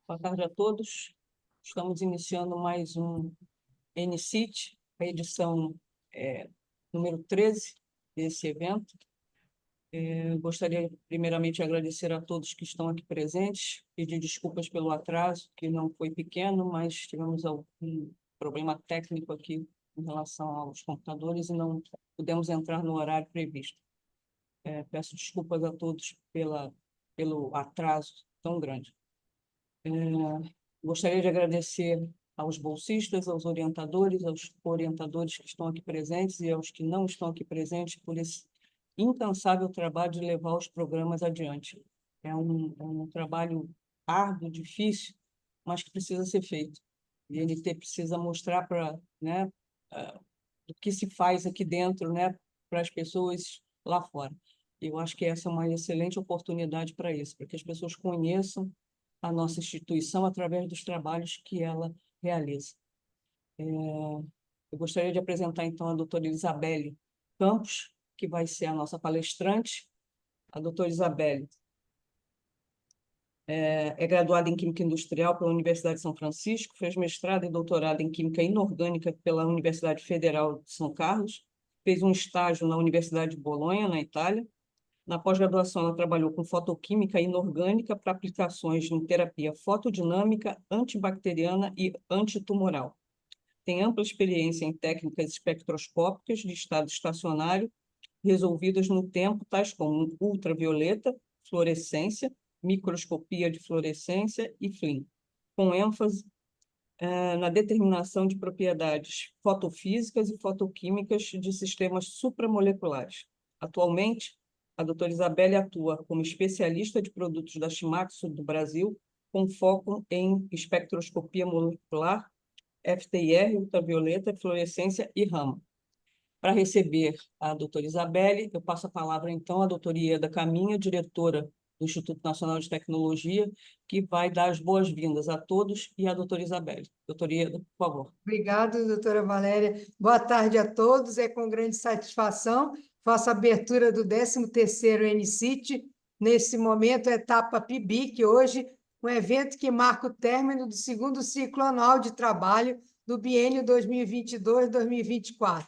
Boa tarde a todos. Estamos iniciando mais um NCIT, a edição número 13 desse evento. Gostaria, primeiramente, de agradecer a todos que estão aqui presentes, pedir desculpas pelo atraso, que não foi pequeno, mas tivemos algum problema técnico aqui em relação aos computadores e não pudemos entrar no horário previsto. Peço desculpas a todos pelo atraso tão grande. Gostaria de agradecer aos bolsistas, aos orientadores que estão aqui presentes e aos que não estão aqui presentes por esse incansável trabalho de levar os programas adiante. É um trabalho árduo, difícil, mas que precisa ser feito. E a INT precisa mostrar o que se faz aqui dentro, né, para as pessoas lá fora. Eu acho que essa é uma excelente oportunidade para isso, para que as pessoas conheçam a nossa instituição através dos trabalhos que ela realiza. Eu gostaria de apresentar, então, a doutora Isabelle Campos, que vai ser a nossa palestrante. A doutora Isabelle é graduada em Química Industrial pela Universidade de São Francisco, fez mestrado e doutorado em Química Inorgânica pela Universidade Federal de São Carlos, fez um estágio na Universidade de Bolonha, na Itália. Na pós-graduação, ela trabalhou com fotoquímica inorgânica para aplicações em terapia fotodinâmica, antibacteriana e antitumoral. Tem ampla experiência em técnicas espectroscópicas de estado estacionário, resolvidas no tempo, tais como ultravioleta, fluorescência, microscopia de fluorescência e FLIM, com ênfase na determinação de propriedades fotofísicas e fotoquímicas de sistemas supramoleculares. Atualmente, a doutora Isabelle atua como especialista de produtos da Shimadzu do Brasil, com foco em espectroscopia molecular, FTIR, ultravioleta, fluorescência e rama. Para receber a doutora Isabelle, eu passo a palavra, então, à doutora Ieda Caminha, diretora do Instituto Nacional de Tecnologia, que vai dar as boas-vindas a todos e à doutora Isabelle. Doutora Ieda, por favor. Obrigada, doutora Valéria. Boa tarde a todos. É com grande satisfação faço a abertura do 13º NCIT, nesse momento, a etapa PIBIC, hoje, um evento que marca o término do segundo ciclo anual de trabalho do biênio 2022-2024.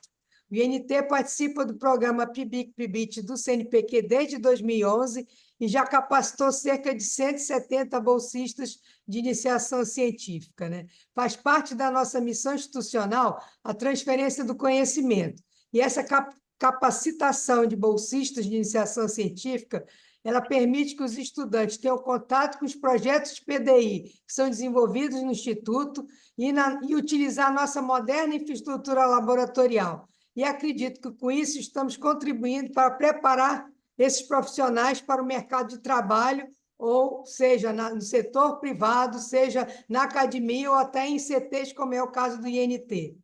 O INT participa do programa PIBIC-PIBIT do CNPq desde 2011 e já capacitou cerca de 170 bolsistas de iniciação científica, né? Faz parte da nossa missão institucional a transferência do conhecimento. E essa capacitação de bolsistas de iniciação científica, ela permite que os estudantes tenham contato com os projetos de PDI que são desenvolvidos no Instituto e utilizar a nossa moderna infraestrutura laboratorial. E acredito que, com isso, estamos contribuindo para preparar esses profissionais para o mercado de trabalho, ou seja, no setor privado, seja na academia ou até em CTs, como é o caso do INT.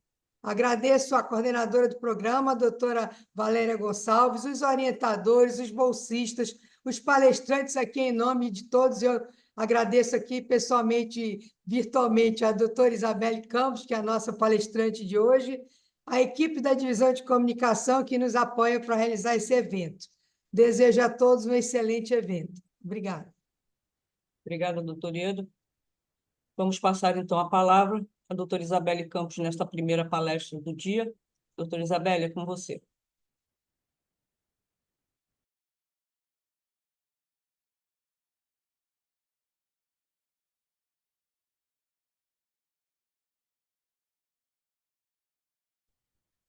Agradeço a coordenadora do programa, a doutora Valéria Gonçalves, os orientadores, os bolsistas, os palestrantes aqui em nome de todos. Eu agradeço aqui pessoalmente, virtualmente, a doutora Isabelle Campos, que é a nossa palestrante de hoje, a equipe da Divisão de Comunicação que nos apoia para realizar esse evento. Desejo a todos um excelente evento. Obrigada. Obrigada, doutora Ieda. Vamos passar, então, a palavra à doutora Isabelle Campos nesta primeira palestra do dia. Doutora Isabelle, é com você.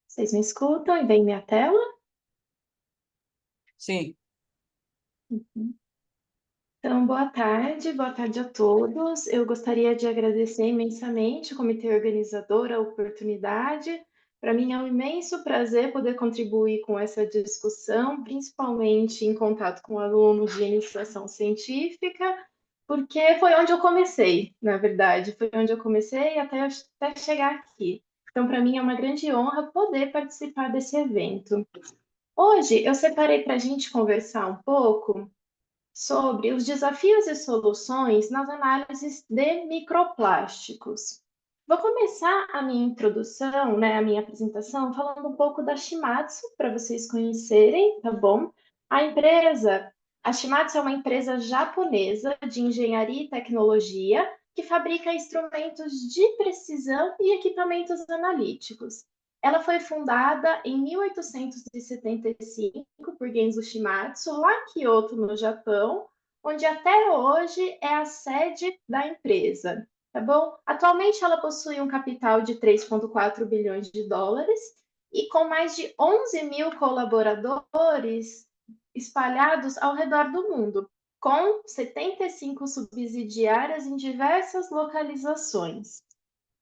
Vocês me escutam e veem minha tela? Sim. Uhum. Então, boa tarde a todos. Eu gostaria de agradecer imensamente ao comitê organizador a oportunidade. Para mim é um imenso prazer poder contribuir com essa discussão, principalmente em contato com alunos de iniciação científica, porque foi onde eu comecei, na verdade, foi onde eu comecei até chegar aqui. Então, para mim é uma grande honra poder participar desse evento. Hoje eu separei para a gente conversar um pouco sobre os desafios e soluções nas análises de microplásticos. Vou começar a minha introdução, né, a minha apresentação, falando um pouco da Shimadzu, para vocês conhecerem, tá bom? A Shimadzu é uma empresa japonesa de engenharia e tecnologia, que fabrica instrumentos de precisão e equipamentos analíticos. Ela foi fundada em 1875 por Genzo Shimatsu, lá em Kyoto, no Japão, onde até hoje é a sede da empresa. Tá bom? Atualmente ela possui um capital de 3,4 bilhões de dólares e com mais de 11 mil colaboradores espalhados ao redor do mundo, com 75 subsidiárias em diversas localizações.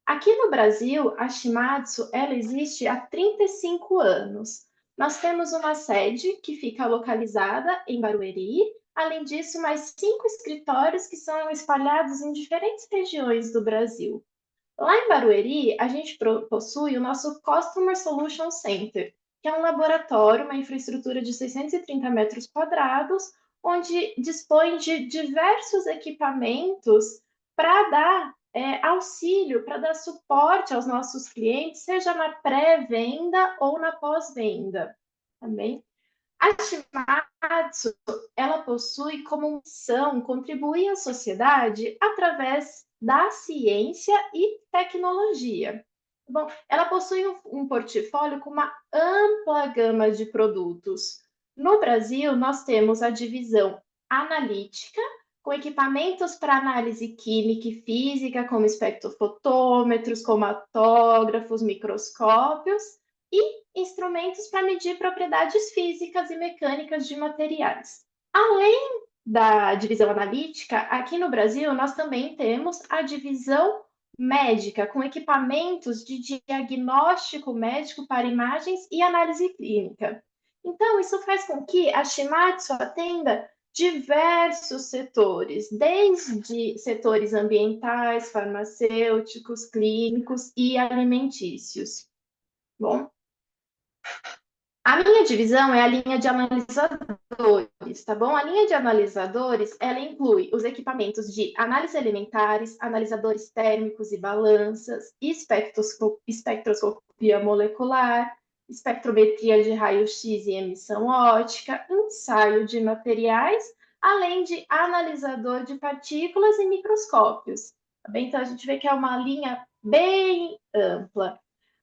Aqui no Brasil, a Shimatsu ela existe há 35 anos. Nós temos uma sede que fica localizada em Barueri. Além disso, mais 5 escritórios que são espalhados em diferentes regiões do Brasil. Lá em Barueri, a gente possui o nosso Customer Solution Center, que é um laboratório, uma infraestrutura de 630 metros quadrados, onde dispõe de diversos equipamentos para dar auxílio, para dar suporte aos nossos clientes, seja na pré-venda ou na pós-venda. Também. A Shimatsu, ela possui como missão contribuir à sociedade através da ciência e tecnologia. Bom, ela possui um portfólio com uma ampla gama de produtos. No Brasil, nós temos a divisão analítica, com equipamentos para análise química e física, como espectrofotômetros, cromatógrafos, microscópios, e instrumentos para medir propriedades físicas e mecânicas de materiais. Além da divisão analítica, aqui no Brasil nós também temos a divisão médica, com equipamentos de diagnóstico médico para imagens e análise clínica. Então, isso faz com que a Shimatsu atenda diversos setores, desde setores ambientais, farmacêuticos, clínicos e alimentícios. Bom, a minha divisão é a linha de analisadores, tá bom? A linha de analisadores, ela inclui os equipamentos de análise elementares, analisadores térmicos e balanças, espectroscopia molecular, espectrometria de raio-x e emissão óptica, ensaio de materiais, além de analisador de partículas e microscópios. Tá bem? Então, a gente vê que é uma linha bem ampla.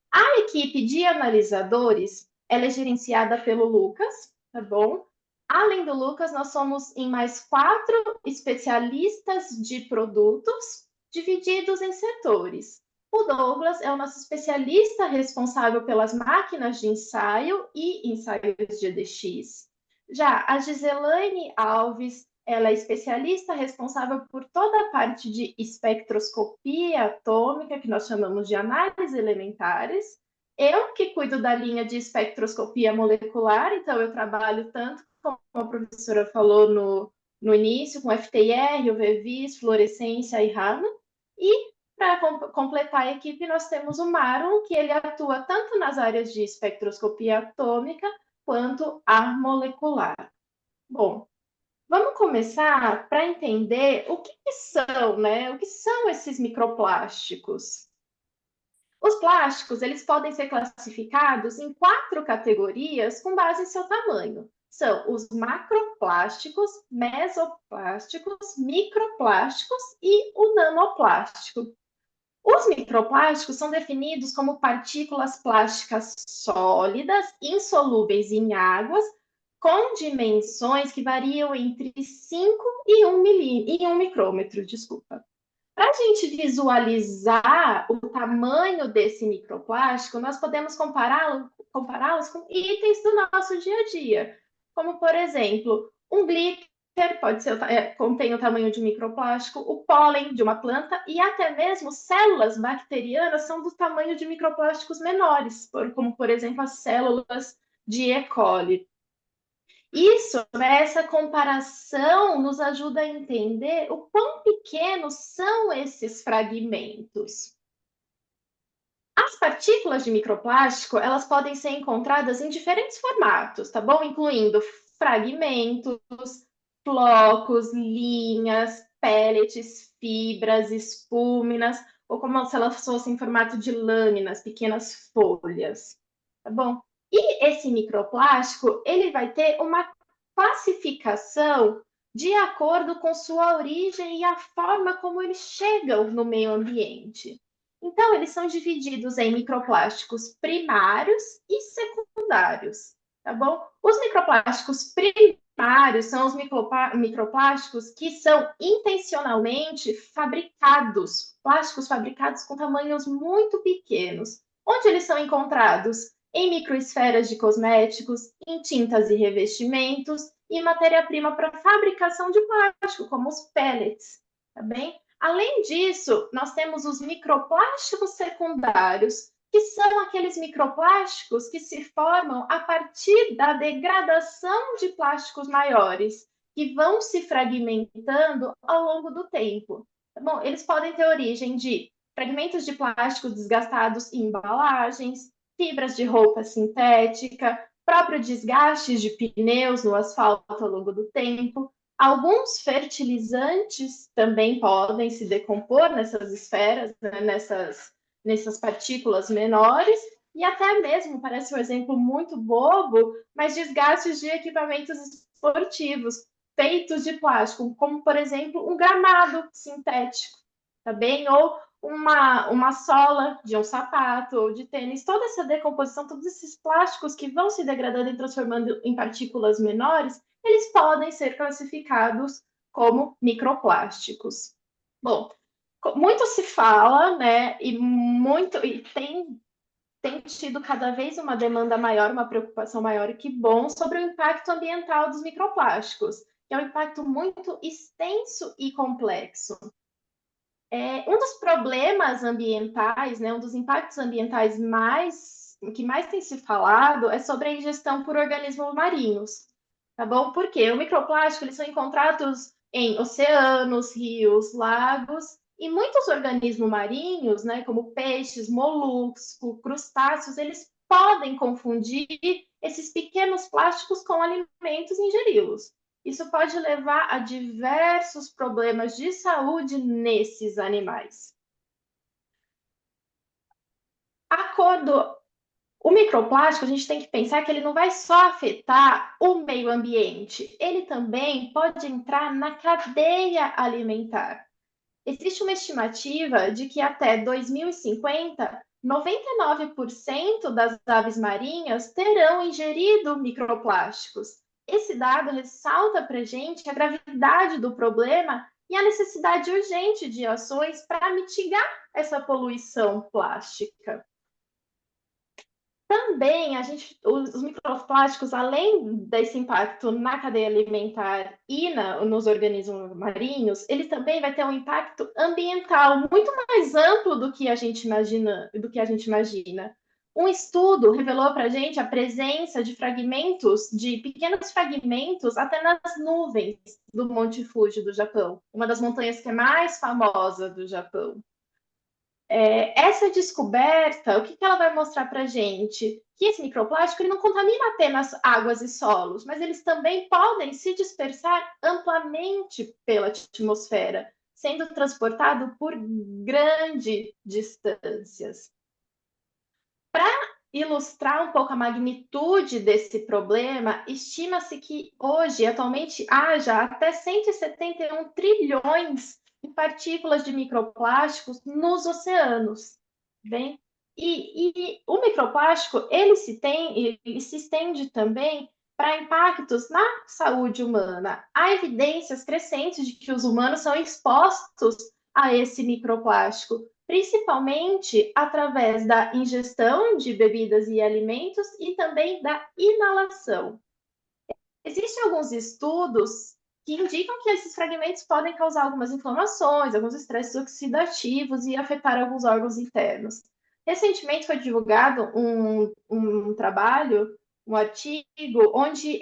A equipe de analisadores, ela é gerenciada pelo Lucas, tá bom? Além do Lucas, nós somos em mais 4 especialistas de produtos, divididos em setores. O Douglas é o nosso especialista responsável pelas máquinas de ensaio e ensaios de EDX. Já a Giselaine Alves, ela é especialista responsável por toda a parte de espectroscopia atômica, que nós chamamos de análise elementares. Eu que cuido da linha de espectroscopia molecular, então eu trabalho tanto, como a professora falou no início, com FTIR, UV-Vis, fluorescência e Raman. E para completar a equipe, nós temos o Marlon, que ele atua tanto nas áreas de espectroscopia atômica quanto a molecular. Bom, vamos começar para entender o que são, né? O que são esses microplásticos? Os plásticos, eles podem ser classificados em 4 categorias com base em seu tamanho. São os macroplásticos, mesoplásticos, microplásticos e o nanoplástico. Os microplásticos são definidos como partículas plásticas sólidas, insolúveis em águas, com dimensões que variam entre 5 e 1 micrômetro, desculpa. Para a gente visualizar o tamanho desse microplástico, nós podemos compará-los com itens do nosso dia a dia, como, por exemplo, um glitter contém o tamanho de um microplástico, o pólen de uma planta e até mesmo células bacterianas são do tamanho de microplásticos menores, como, por exemplo, as células de E. coli. Isso, né, essa comparação nos ajuda a entender o quão pequenos são esses fragmentos. As partículas de microplástico, elas podem ser encontradas em diferentes formatos, tá bom? Incluindo fragmentos, flocos, linhas, pellets, fibras, espúminas, ou como se elas fossem em formato de lâminas, pequenas folhas, tá bom? E esse microplástico, ele vai ter uma classificação de acordo com sua origem e a forma como eles chegam no meio ambiente. Então, eles são divididos em microplásticos primários e secundários, tá bom? Os microplásticos primários são os microplásticos que são intencionalmente fabricados, plásticos fabricados com tamanhos muito pequenos. Onde eles são encontrados? Em microesferas de cosméticos, em tintas e revestimentos e matéria-prima para fabricação de plástico, como os pellets, tá bem? Além disso, nós temos os microplásticos secundários, que são aqueles microplásticos que se formam a partir da degradação de plásticos maiores, que vão se fragmentando ao longo do tempo. Tá bom? Eles podem ter origem de fragmentos de plástico desgastados em embalagens, fibras de roupa sintética, próprio desgaste de pneus no asfalto ao longo do tempo. Alguns fertilizantes também podem se decompor nessas esferas, né, nessas partículas menores, e até mesmo, parece um exemplo muito bobo, mas desgastes de equipamentos esportivos feitos de plástico, como, por exemplo, um gramado sintético, tá bem? Ou uma sola de um sapato ou de tênis, toda essa decomposição, todos esses plásticos que vão se degradando e transformando em partículas menores, eles podem ser classificados como microplásticos. Bom, muito se fala, né, e tem tido cada vez uma demanda maior, uma preocupação maior, e que bom, sobre o impacto ambiental dos microplásticos, que é um impacto muito extenso e complexo. Um dos problemas ambientais, né, um dos impactos ambientais que mais tem se falado é sobre a ingestão por organismos marinhos, tá bom? Porque o microplástico, eles são encontrados em oceanos, rios, lagos, e muitos organismos marinhos, né, como peixes, moluscos, crustáceos, eles podem confundir esses pequenos plásticos com alimentos e ingeri-los. Isso pode levar a diversos problemas de saúde nesses animais. O microplástico, a gente tem que pensar que ele não vai só afetar o meio ambiente, ele também pode entrar na cadeia alimentar. Existe uma estimativa de que até 2050, 99% das aves marinhas terão ingerido microplásticos. Esse dado ressalta para a gente a gravidade do problema e a necessidade urgente de ações para mitigar essa poluição plástica. Também os microplásticos, além desse impacto na cadeia alimentar e nos organismos marinhos, ele também vai ter um impacto ambiental muito mais amplo do que a gente imagina. Um estudo revelou para a gente a presença de pequenos fragmentos até nas nuvens do Monte Fuji do Japão, uma das montanhas que é mais famosa do Japão. Essa descoberta, o que ela vai mostrar para a gente? Que esse microplástico ele não contamina apenas águas e solos, mas eles também podem se dispersar amplamente pela atmosfera, sendo transportado por grandes distâncias. Para ilustrar um pouco a magnitude desse problema, estima-se que hoje, atualmente, haja até 171 trilhões de partículas de microplásticos nos oceanos. Bem? E o microplástico ele se estende também para impactos na saúde humana. Há evidências crescentes de que os humanos são expostos a esse microplástico, principalmente através da ingestão de bebidas e alimentos e também da inalação. Existem alguns estudos que indicam que esses fragmentos podem causar algumas inflamações, alguns estresses oxidativos e afetar alguns órgãos internos. Recentemente foi divulgado um trabalho, um artigo, onde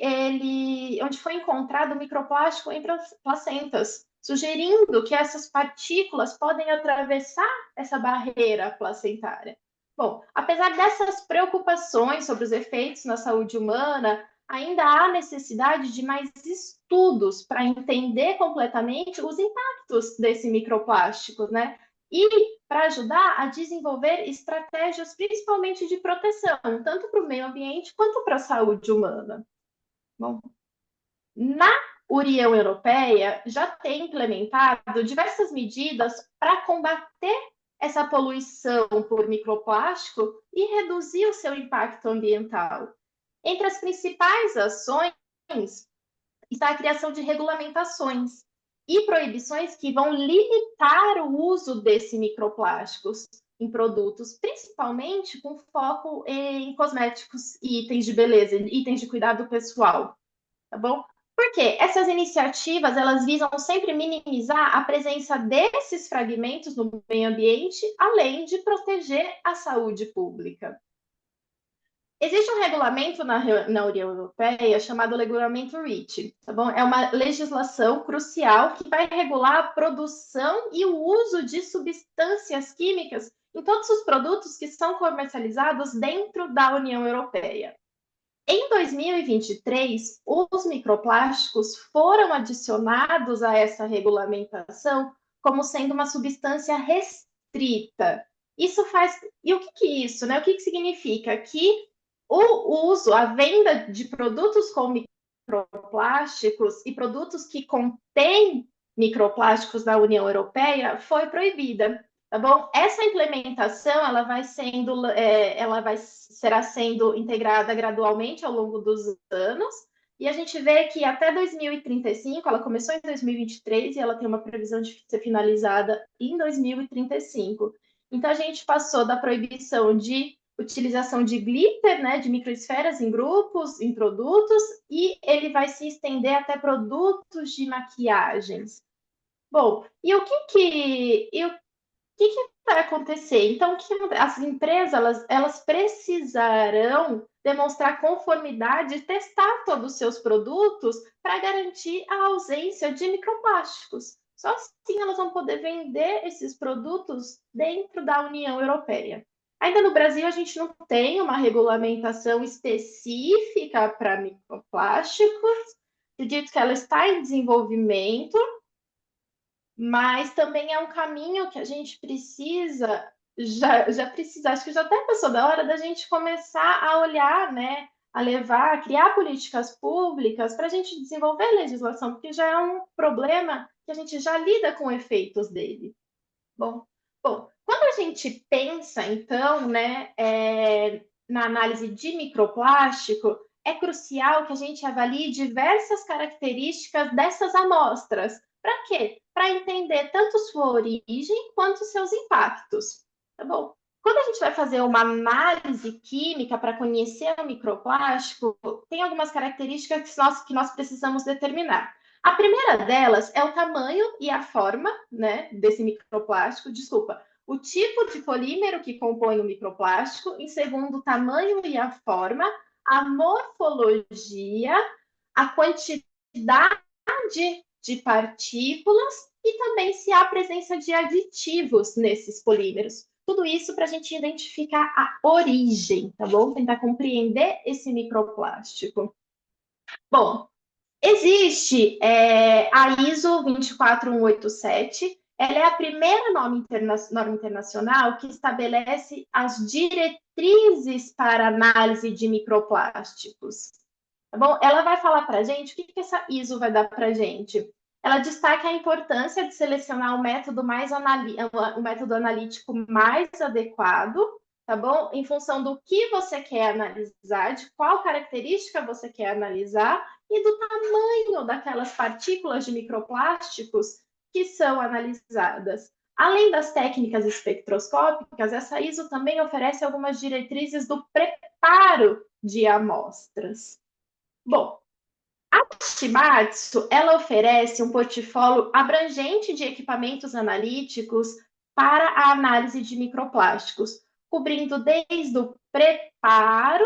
foi encontrado microplástico em placentas, sugerindo que essas partículas podem atravessar essa barreira placentária. Bom, apesar dessas preocupações sobre os efeitos na saúde humana, ainda há necessidade de mais estudos para entender completamente os impactos desse microplástico, né? E para ajudar a desenvolver estratégias, principalmente de proteção, tanto para o meio ambiente quanto para a saúde humana. Bom, na União Europeia já tem implementado diversas medidas para combater essa poluição por microplástico e reduzir o seu impacto ambiental. Entre as principais ações está a criação de regulamentações e proibições que vão limitar o uso desses microplásticos em produtos, principalmente com foco em cosméticos e itens de beleza, itens de cuidado pessoal, tá bom? Porque essas iniciativas, elas visam sempre minimizar a presença desses fragmentos no meio ambiente, além de proteger a saúde pública. Existe um regulamento na União Europeia chamado Regulamento REACH, tá bom? É uma legislação crucial que vai regular a produção e o uso de substâncias químicas em todos os produtos que são comercializados dentro da União Europeia. Em 2023, os microplásticos foram adicionados a essa regulamentação como sendo uma substância restrita. Isso faz... E o que é isso, né? O que significa? Que o uso, a venda de produtos com microplásticos e produtos que contêm microplásticos da União Europeia foi proibida, tá bom? Essa implementação será sendo integrada gradualmente ao longo dos anos, e a gente vê que até 2035, ela começou em 2023 e ela tem uma previsão de ser finalizada em 2035. Então, a gente passou da proibição de utilização de glitter, né, de microesferas em grupos, em produtos, e ele vai se estender até produtos de maquiagens. Bom, e o que vai acontecer? Então, as empresas elas precisarão demonstrar conformidade e testar todos os seus produtos para garantir a ausência de microplásticos. Só assim elas vão poder vender esses produtos dentro da União Europeia. Ainda no Brasil, a gente não tem uma regulamentação específica para microplásticos. Acredito que ela está em desenvolvimento, mas também é um caminho que a gente precisa, acho que já até passou da hora da gente começar a olhar, né, a levar, a criar políticas públicas para a gente desenvolver legislação, porque já é um problema que a gente já lida com efeitos dele. Bom, quando a gente pensa, então, né, na análise de microplástico, é crucial que a gente avalie diversas características dessas amostras. Para quê? Para entender tanto sua origem quanto seus impactos. Tá bom? Quando a gente vai fazer uma análise química para conhecer o microplástico, tem algumas características que nós precisamos determinar. A primeira delas é o tamanho e a forma, né, desse microplástico, o tipo de polímero que compõe o microplástico, em segundo, o tamanho e a forma, a morfologia, a quantidade de partículas e também se há presença de aditivos nesses polímeros. Tudo isso para a gente identificar a origem, tá bom? Tentar compreender esse microplástico. Bom, existe a ISO 24187, ela é a primeira norma internacional que estabelece as diretrizes para análise de microplásticos. Tá bom? Ela vai falar para a gente o que essa ISO vai dar para a gente. Ela destaca a importância de selecionar o método analítico mais adequado, tá bom? Em função do que você quer analisar, de qual característica você quer analisar e do tamanho daquelas partículas de microplásticos que são analisadas. Além das técnicas espectroscópicas, essa ISO também oferece algumas diretrizes do preparo de amostras. Bom, a Shimatsu, ela oferece um portfólio abrangente de equipamentos analíticos para a análise de microplásticos, cobrindo desde o preparo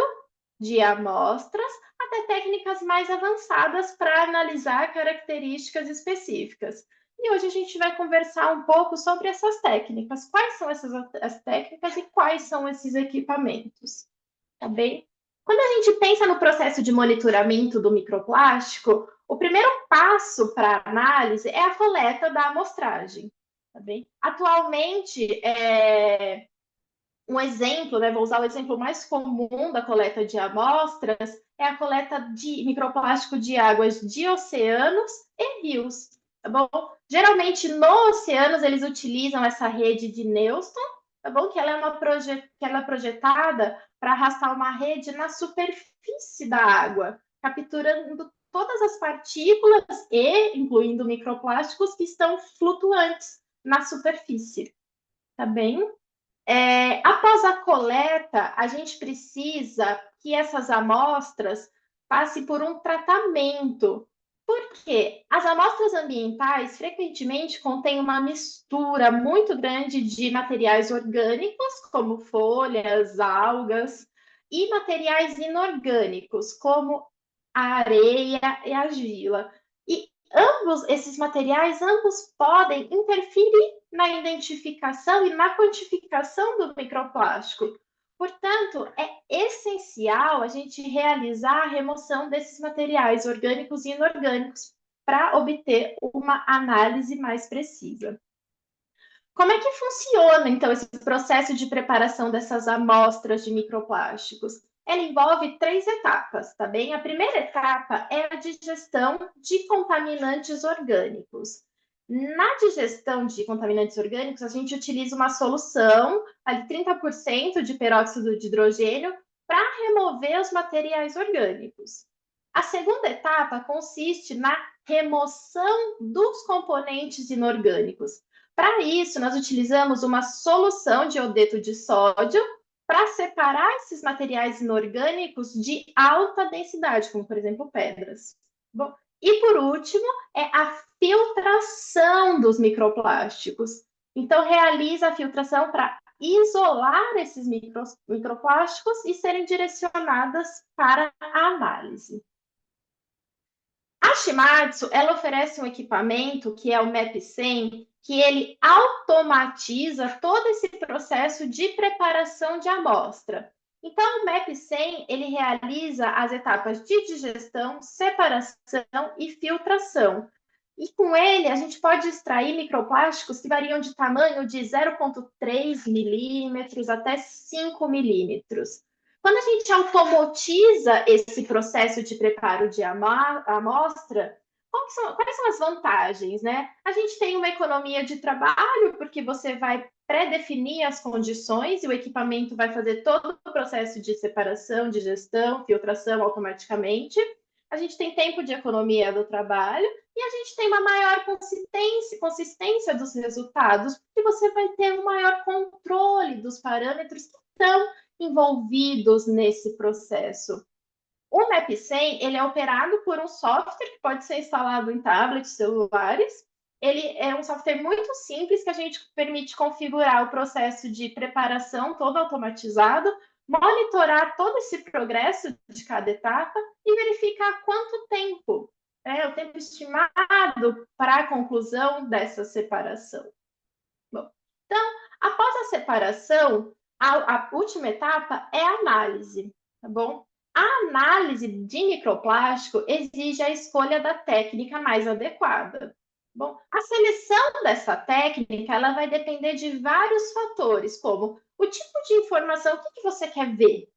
de amostras até técnicas mais avançadas para analisar características específicas. E hoje a gente vai conversar um pouco sobre essas técnicas. Quais são as técnicas e quais são esses equipamentos? Tá bem? Quando a gente pensa no processo de monitoramento do microplástico, o primeiro passo para a análise é a coleta da amostragem. Tá bem? Atualmente, Um exemplo, né, vou usar o exemplo mais comum da coleta de amostras, é a coleta de microplástico de águas de oceanos e rios, tá bom? Geralmente, nos oceanos, eles utilizam essa rede de Neuston, tá bom? Que ela é projetada para arrastar uma rede na superfície da água, capturando todas as partículas e incluindo microplásticos que estão flutuantes na superfície, tá bem? Após a coleta, a gente precisa que essas amostras passem por um tratamento, porque as amostras ambientais frequentemente contêm uma mistura muito grande de materiais orgânicos, como folhas, algas, e materiais inorgânicos, como a areia e a argila. E ambos esses materiais, ambos podem interferir na identificação e na quantificação do microplástico. Portanto, é essencial a gente realizar a remoção desses materiais orgânicos e inorgânicos para obter uma análise mais precisa. Como é que funciona, então, esse processo de preparação dessas amostras de microplásticos? Ela envolve 3 etapas, tá bem? A primeira etapa é a digestão de contaminantes orgânicos. Na digestão de contaminantes orgânicos, a gente utiliza uma solução, ali 30% de peróxido de hidrogênio, para remover os materiais orgânicos. A segunda etapa consiste na remoção dos componentes inorgânicos. Para isso, nós utilizamos uma solução de iodeto de sódio para separar esses materiais inorgânicos de alta densidade, como, por exemplo, pedras. Bom, e, por último, é a filtração dos microplásticos. Então, realiza a filtração para isolar esses microplásticos e serem direcionadas para a análise. A Shimadzu, ela oferece um equipamento que é o MAP100, que ele automatiza todo esse processo de preparação de amostra. Então, o MAP100, ele realiza as etapas de digestão, separação e filtração. E com ele, a gente pode extrair microplásticos que variam de tamanho de 0,3 milímetros até 5 milímetros. Quando a gente automatiza esse processo de preparo de amostra, quais são as vantagens, né? A gente tem uma economia de trabalho, porque você vai pré-definir as condições e o equipamento vai fazer todo o processo de separação, de gestão, filtração automaticamente. A gente tem tempo de economia do trabalho e a gente tem uma maior consistência dos resultados, porque você vai ter um maior controle dos parâmetros que estão envolvidos nesse processo. O MAP100, ele é operado por um software que pode ser instalado em tablets, celulares. Ele é um software muito simples que a gente permite configurar o processo de preparação todo automatizado, monitorar todo esse progresso de cada etapa e verificar quanto tempo é o tempo estimado para a conclusão dessa separação. Bom, então, após a separação, a última etapa é a análise, tá bom? A análise de microplástico exige a escolha da técnica mais adequada. Bom, a seleção dessa técnica, ela vai depender de vários fatores, como o tipo de informação, o que você quer ver,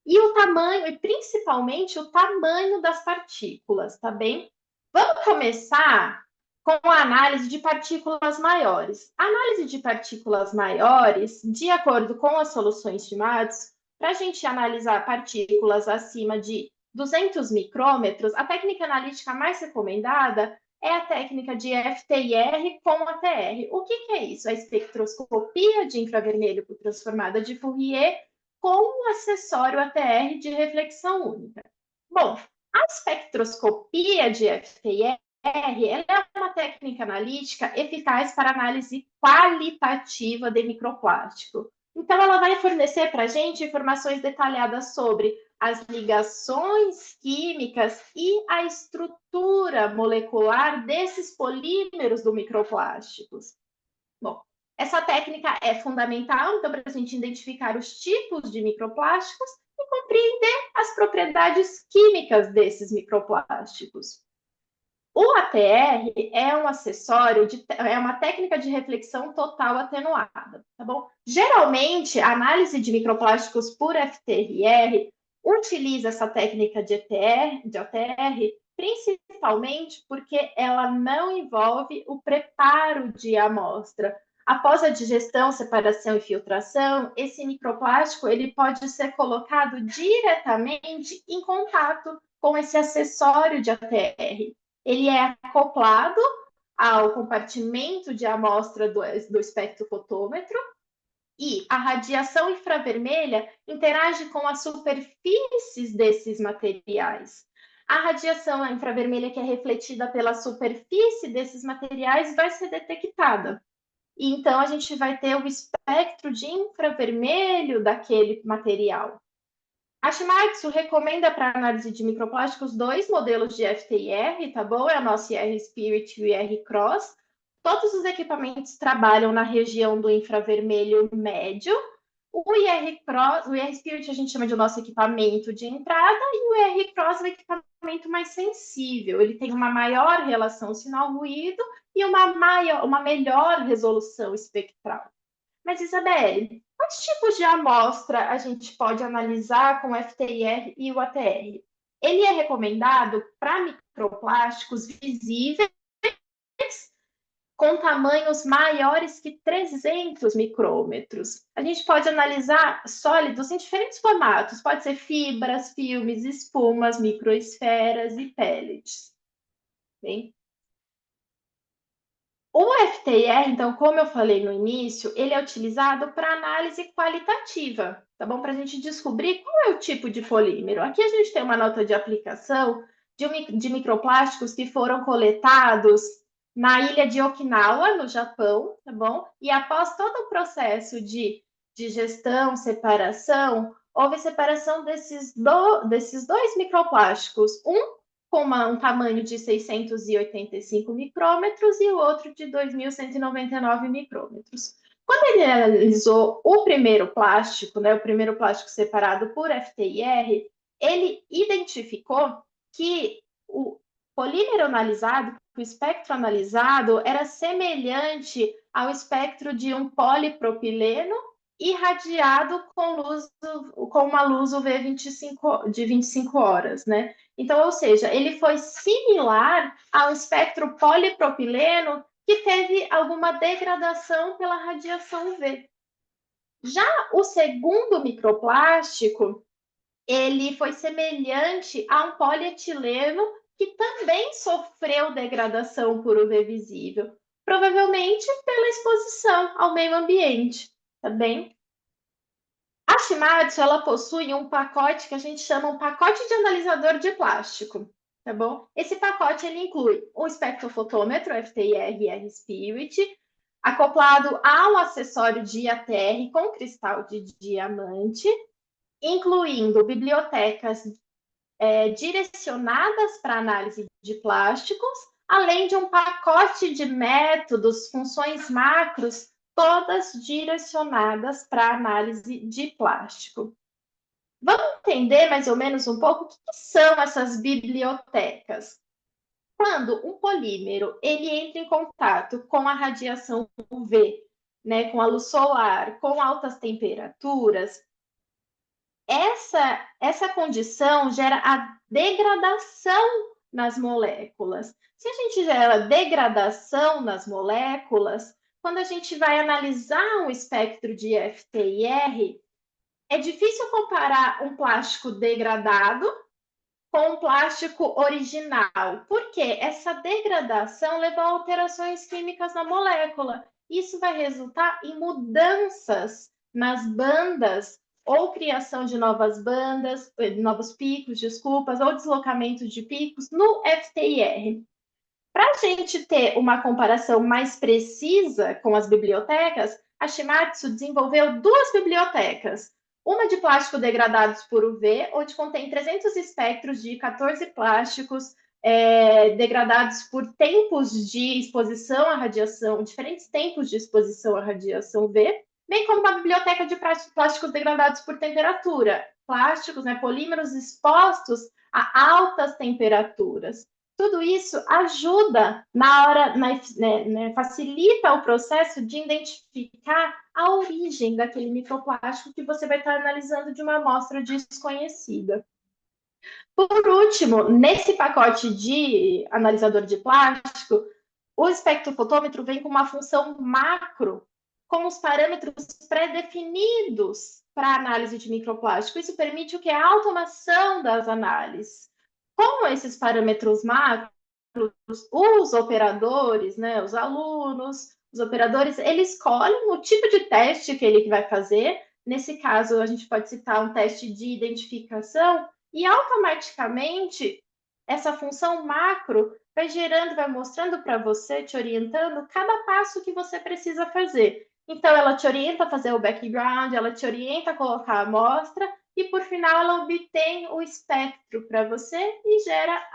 e o tamanho, e principalmente o tamanho das partículas, tá bem? Vamos começar com a análise de partículas maiores. A análise de partículas maiores, de acordo com as soluções Shimadzu, para a gente analisar partículas acima de 200 micrômetros, a técnica analítica mais recomendada é a técnica de FTIR com ATR. O que é isso? A espectroscopia de infravermelho por transformada de Fourier com o acessório ATR de reflexão única. Bom, a espectroscopia de FTIR ela é uma técnica analítica eficaz para análise qualitativa de microplástico. Então, ela vai fornecer para a gente informações detalhadas sobre as ligações químicas e a estrutura molecular desses polímeros do microplásticos. Bom, essa técnica é fundamental, então, para a gente identificar os tipos de microplásticos e compreender as propriedades químicas desses microplásticos. O ATR é um acessório, é uma técnica de reflexão total atenuada, tá bom? Geralmente, a análise de microplásticos por FTIR utiliza essa técnica de ATR, principalmente porque ela não envolve o preparo de amostra. Após a digestão, separação e filtração, esse microplástico ele pode ser colocado diretamente em contato com esse acessório de ATR. Ele é acoplado ao compartimento de amostra do espectrofotômetro e a radiação infravermelha interage com as superfícies desses materiais. A radiação infravermelha que é refletida pela superfície desses materiais vai ser detectada. E então, a gente vai ter o espectro de infravermelho daquele material. A Shimadzu recomenda para análise de microplásticos 2 modelos de FTIR, tá bom? É a nossa IR Spirit e o IR Cross. Todos os equipamentos trabalham na região do infravermelho médio. O IR Cross, o IR Spirit a gente chama de nosso equipamento de entrada e o IR Cross é o equipamento mais sensível. Ele tem uma maior relação sinal-ruído e uma melhor resolução espectral. Mas, Isabelle, quais tipos de amostra a gente pode analisar com o FTIR e o ATR? Ele é recomendado para microplásticos visíveis com tamanhos maiores que 300 micrômetros. A gente pode analisar sólidos em diferentes formatos, pode ser fibras, filmes, espumas, microesferas e pellets. Bem, o FTIR, então, como eu falei no início, ele é utilizado para análise qualitativa, tá bom? Para a gente descobrir qual é o tipo de polímero. Aqui a gente tem uma nota de aplicação de microplásticos que foram coletados na ilha de Okinawa, no Japão, tá bom? E após todo o processo de digestão, separação, houve separação desses dois microplásticos, um com um tamanho de 685 micrômetros e o outro de 2.199 micrômetros. Quando ele analisou o primeiro plástico, né, o primeiro plástico separado por FTIR, ele identificou que o polímero analisado, o espectro analisado, era semelhante ao espectro de um polipropileno irradiado com uma luz UV de 25 horas, né? Então, ou seja, ele foi similar ao espectro polipropileno que teve alguma degradação pela radiação UV. Já o segundo microplástico, ele foi semelhante a um polietileno que também sofreu degradação por UV visível, provavelmente pela exposição ao meio ambiente, tá bem? A Shimadzu, ela possui um pacote que a gente chama um pacote de analisador de plástico, tá bom? Esse pacote, ele inclui um espectrofotômetro, FTIR e R-Spirit, acoplado ao acessório de ATR com cristal de diamante, incluindo bibliotecas direcionadas para análise de plásticos, além de um pacote de métodos, funções macros, todas direcionadas para análise de plástico. Vamos entender mais ou menos um pouco o que são essas bibliotecas. Quando um polímero ele entra em contato com a radiação UV, né, com a luz solar, com altas temperaturas, essa condição gera a degradação nas moléculas. Se a gente gera degradação nas moléculas, quando a gente vai analisar um espectro de FTIR, é difícil comparar um plástico degradado com um plástico original, porque essa degradação leva a alterações químicas na molécula. Isso vai resultar em mudanças nas bandas ou criação de novas bandas, novos picos, desculpas, ou deslocamento de picos no FTIR. Para a gente ter uma comparação mais precisa com as bibliotecas, a Shimadzu desenvolveu duas bibliotecas. Uma de plástico degradados por UV, onde contém 300 espectros de 14 plásticos degradados por tempos de exposição à radiação, diferentes tempos de exposição à radiação UV, bem como uma biblioteca de plásticos degradados por temperatura, plásticos, né, polímeros expostos a altas temperaturas. Tudo isso ajuda na hora, facilita o processo de identificar a origem daquele microplástico que você vai estar analisando de uma amostra desconhecida. Por último, nesse pacote de analisador de plástico, o espectrofotômetro vem com uma função macro, com os parâmetros pré-definidos para análise de microplástico. Isso permite o que? A automação das análises. Com esses parâmetros macros, os operadores, né, os alunos, os operadores, eles escolhem o tipo de teste que ele vai fazer. Nesse caso, a gente pode citar um teste de identificação, e automaticamente essa função macro vai gerando, vai mostrando para você, te orientando cada passo que você precisa fazer. Então, ela te orienta a fazer o background, ela te orienta a colocar a amostra, e por final ela obtém o espectro para você e gera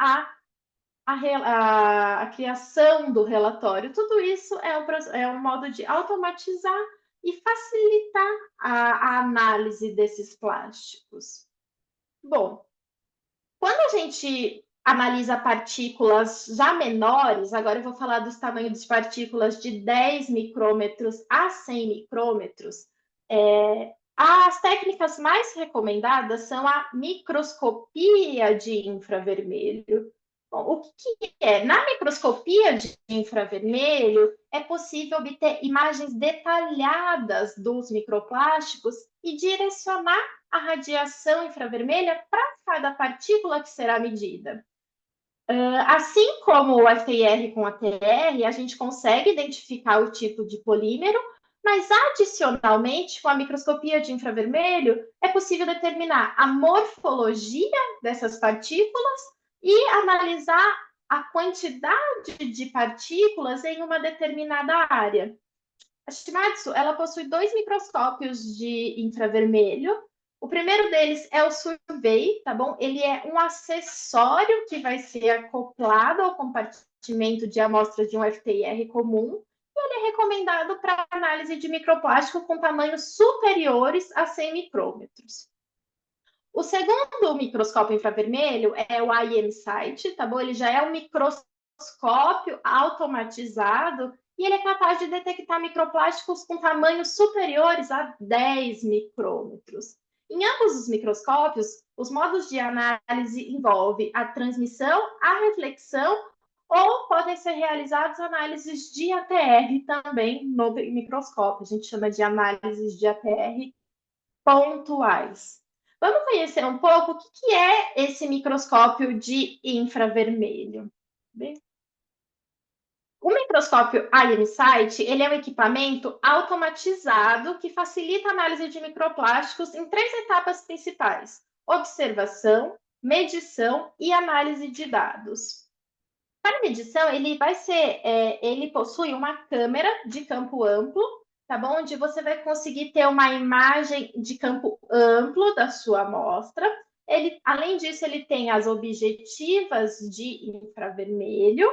a criação do relatório. Tudo isso é um modo de automatizar e facilitar a análise desses plásticos. Bom, quando a gente analisa partículas já menores, agora eu vou falar dos tamanhos de partículas de 10 micrômetros a 100 micrômetros, as técnicas mais recomendadas são a microscopia de infravermelho. Bom, o que é? Na microscopia de infravermelho, é possível obter imagens detalhadas dos microplásticos e direcionar a radiação infravermelha para cada partícula que será medida. Assim como o FTIR com a TR, a gente consegue identificar o tipo de polímero, mas adicionalmente, com a microscopia de infravermelho, é possível determinar a morfologia dessas partículas e analisar a quantidade de partículas em uma determinada área. A Shimadzu, ela possui 2 microscópios de infravermelho. O primeiro deles é o Survey, tá bom? Ele é um acessório que vai ser acoplado ao compartimento de amostra de um FTIR comum. E ele é recomendado para análise de microplástico com tamanhos superiores a 100 micrômetros. O segundo microscópio infravermelho é o IMSIGHT, tá bom? Ele já é um microscópio automatizado e ele é capaz de detectar microplásticos com tamanhos superiores a 10 micrômetros. Em ambos os microscópios, os modos de análise envolvem a transmissão, a reflexão, ou podem ser realizadas análises de ATR também no microscópio. A gente chama de análises de ATR pontuais. Vamos conhecer um pouco o que é esse microscópio de infravermelho. Bem, o microscópio IMSIGHT, ele é um equipamento automatizado que facilita a análise de microplásticos em 3 etapas principais: observação, medição e análise de dados. Para medição, ele possui uma câmera de campo amplo, tá bom? Onde você vai conseguir ter uma imagem de campo amplo da sua amostra. Além disso, ele tem as objetivas de infravermelho.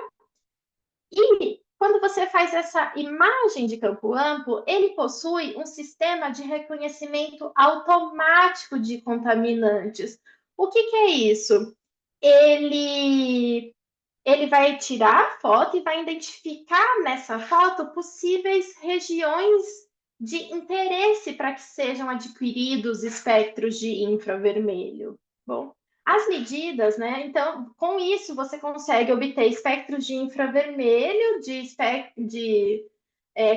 E quando você faz essa imagem de campo amplo, ele possui um sistema de reconhecimento automático de contaminantes. O que é isso? Ele vai tirar a foto e vai identificar nessa foto possíveis regiões de interesse para que sejam adquiridos espectros de infravermelho. Bom, as medidas, né? Então, com isso, você consegue obter espectros de infravermelho,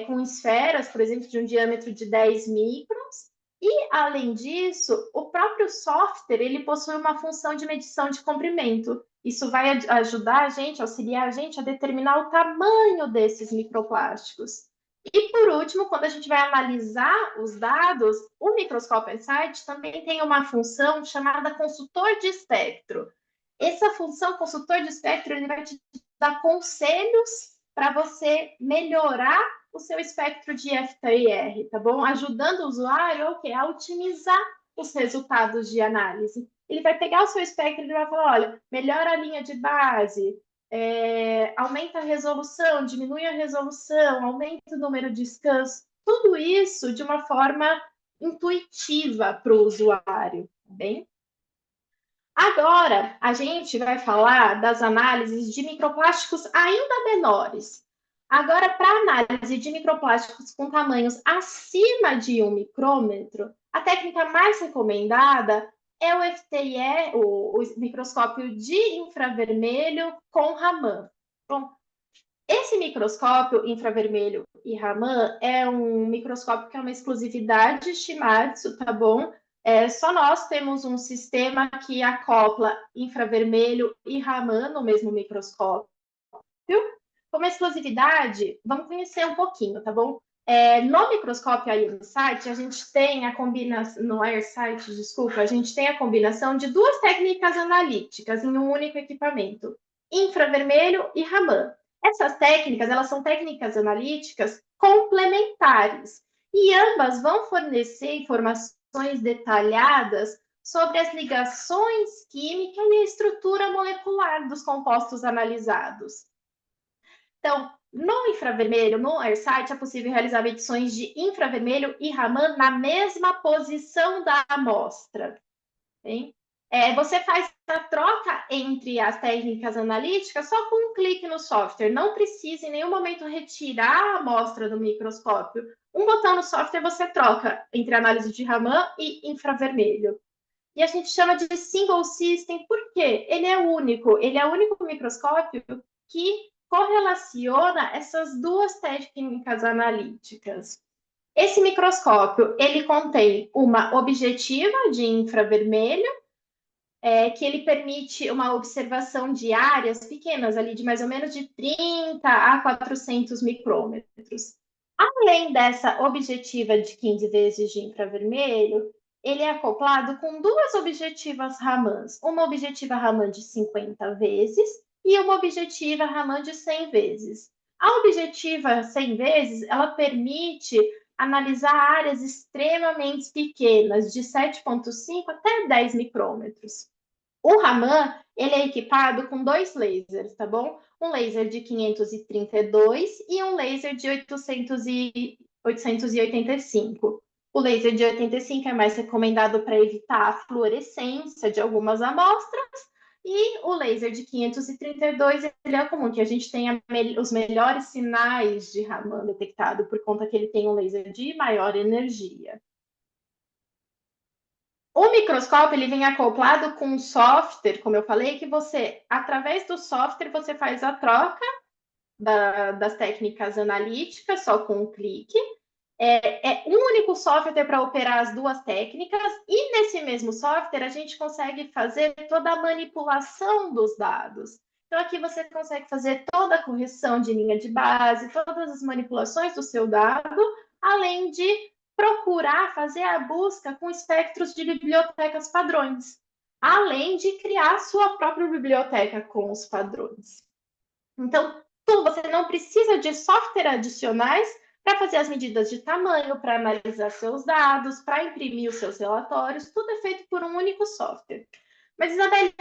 com esferas, por exemplo, de um diâmetro de 10 microns. E, além disso, o próprio software ele possui uma função de medição de comprimento. Isso vai ajudar a gente, auxiliar a gente a determinar o tamanho desses microplásticos. E, por último, quando a gente vai analisar os dados, o microscópio InSight também tem uma função chamada consultor de espectro. Essa função, consultor de espectro, ele vai te dar conselhos para você melhorar o seu espectro de FTIR, tá bom? Ajudando o usuário a otimizar os resultados de análise. Ele vai pegar o seu espectro e vai falar, olha, melhora a linha de base, aumenta a resolução, diminui a resolução, aumenta o número de scans, tudo isso de uma forma intuitiva para o usuário, tá bem? Agora, a gente vai falar das análises de microplásticos ainda menores. Agora, para análise de microplásticos com tamanhos acima de 1 micrômetro, a técnica mais recomendada é o FTIE, o microscópio de infravermelho com Raman. Bom, esse microscópio infravermelho e Raman é um microscópio que é uma exclusividade Shimadzu, tá bom? Só nós temos um sistema que acopla infravermelho e Raman no mesmo microscópio. Como exclusividade, vamos conhecer um pouquinho, tá bom? No microscópio InSight, a gente tem a combinação, no AirSight, desculpa, a gente tem a combinação de duas técnicas analíticas em um único equipamento, infravermelho e Raman. Essas técnicas, elas são técnicas analíticas complementares e ambas vão fornecer informações detalhadas sobre as ligações químicas e a estrutura molecular dos compostos analisados. Então, no infravermelho, no AirSight, é possível realizar medições de infravermelho e Raman na mesma posição da amostra. Você faz a troca entre as técnicas analíticas só com um clique no software. Não precisa em nenhum momento retirar a amostra do microscópio. Um botão no software você troca entre análise de Raman e infravermelho. E a gente chama de single system, por quê? Ele é o único microscópio que correlaciona essas duas técnicas analíticas. Esse microscópio, ele contém uma objetiva de infravermelho, que ele permite uma observação de áreas pequenas, ali de mais ou menos de 30 a 400 micrômetros. Além dessa objetiva de 15 vezes de infravermelho, ele é acoplado com duas objetivas Ramans. Uma objetiva Raman de 50 vezes e uma objetiva Raman de 100 vezes. A objetiva 100 vezes, ela permite analisar áreas extremamente pequenas, de 7,5 até 10 micrômetros. O Raman, ele é equipado com dois lasers, tá bom? Um laser de 532 e um laser de 885. O laser de 85 é mais recomendado para evitar a fluorescência de algumas amostras, e o laser de 532 ele é comum, que a gente tenha os melhores sinais de Raman detectado, por conta que ele tem um laser de maior energia. O microscópio ele vem acoplado com um software, como eu falei, que você, através do software, você faz a troca das técnicas analíticas, só com um clique. É um único software para operar as duas técnicas, e nesse mesmo software a gente consegue fazer toda a manipulação dos dados. Então, aqui você consegue fazer toda a correção de linha de base, todas as manipulações do seu dado, além de procurar fazer a busca com espectros de bibliotecas padrões, além de criar sua própria biblioteca com os padrões. Então, você não precisa de software adicionais para fazer as medidas de tamanho, para analisar seus dados, para imprimir os seus relatórios, tudo é feito por um único software. Mas, Isabelle,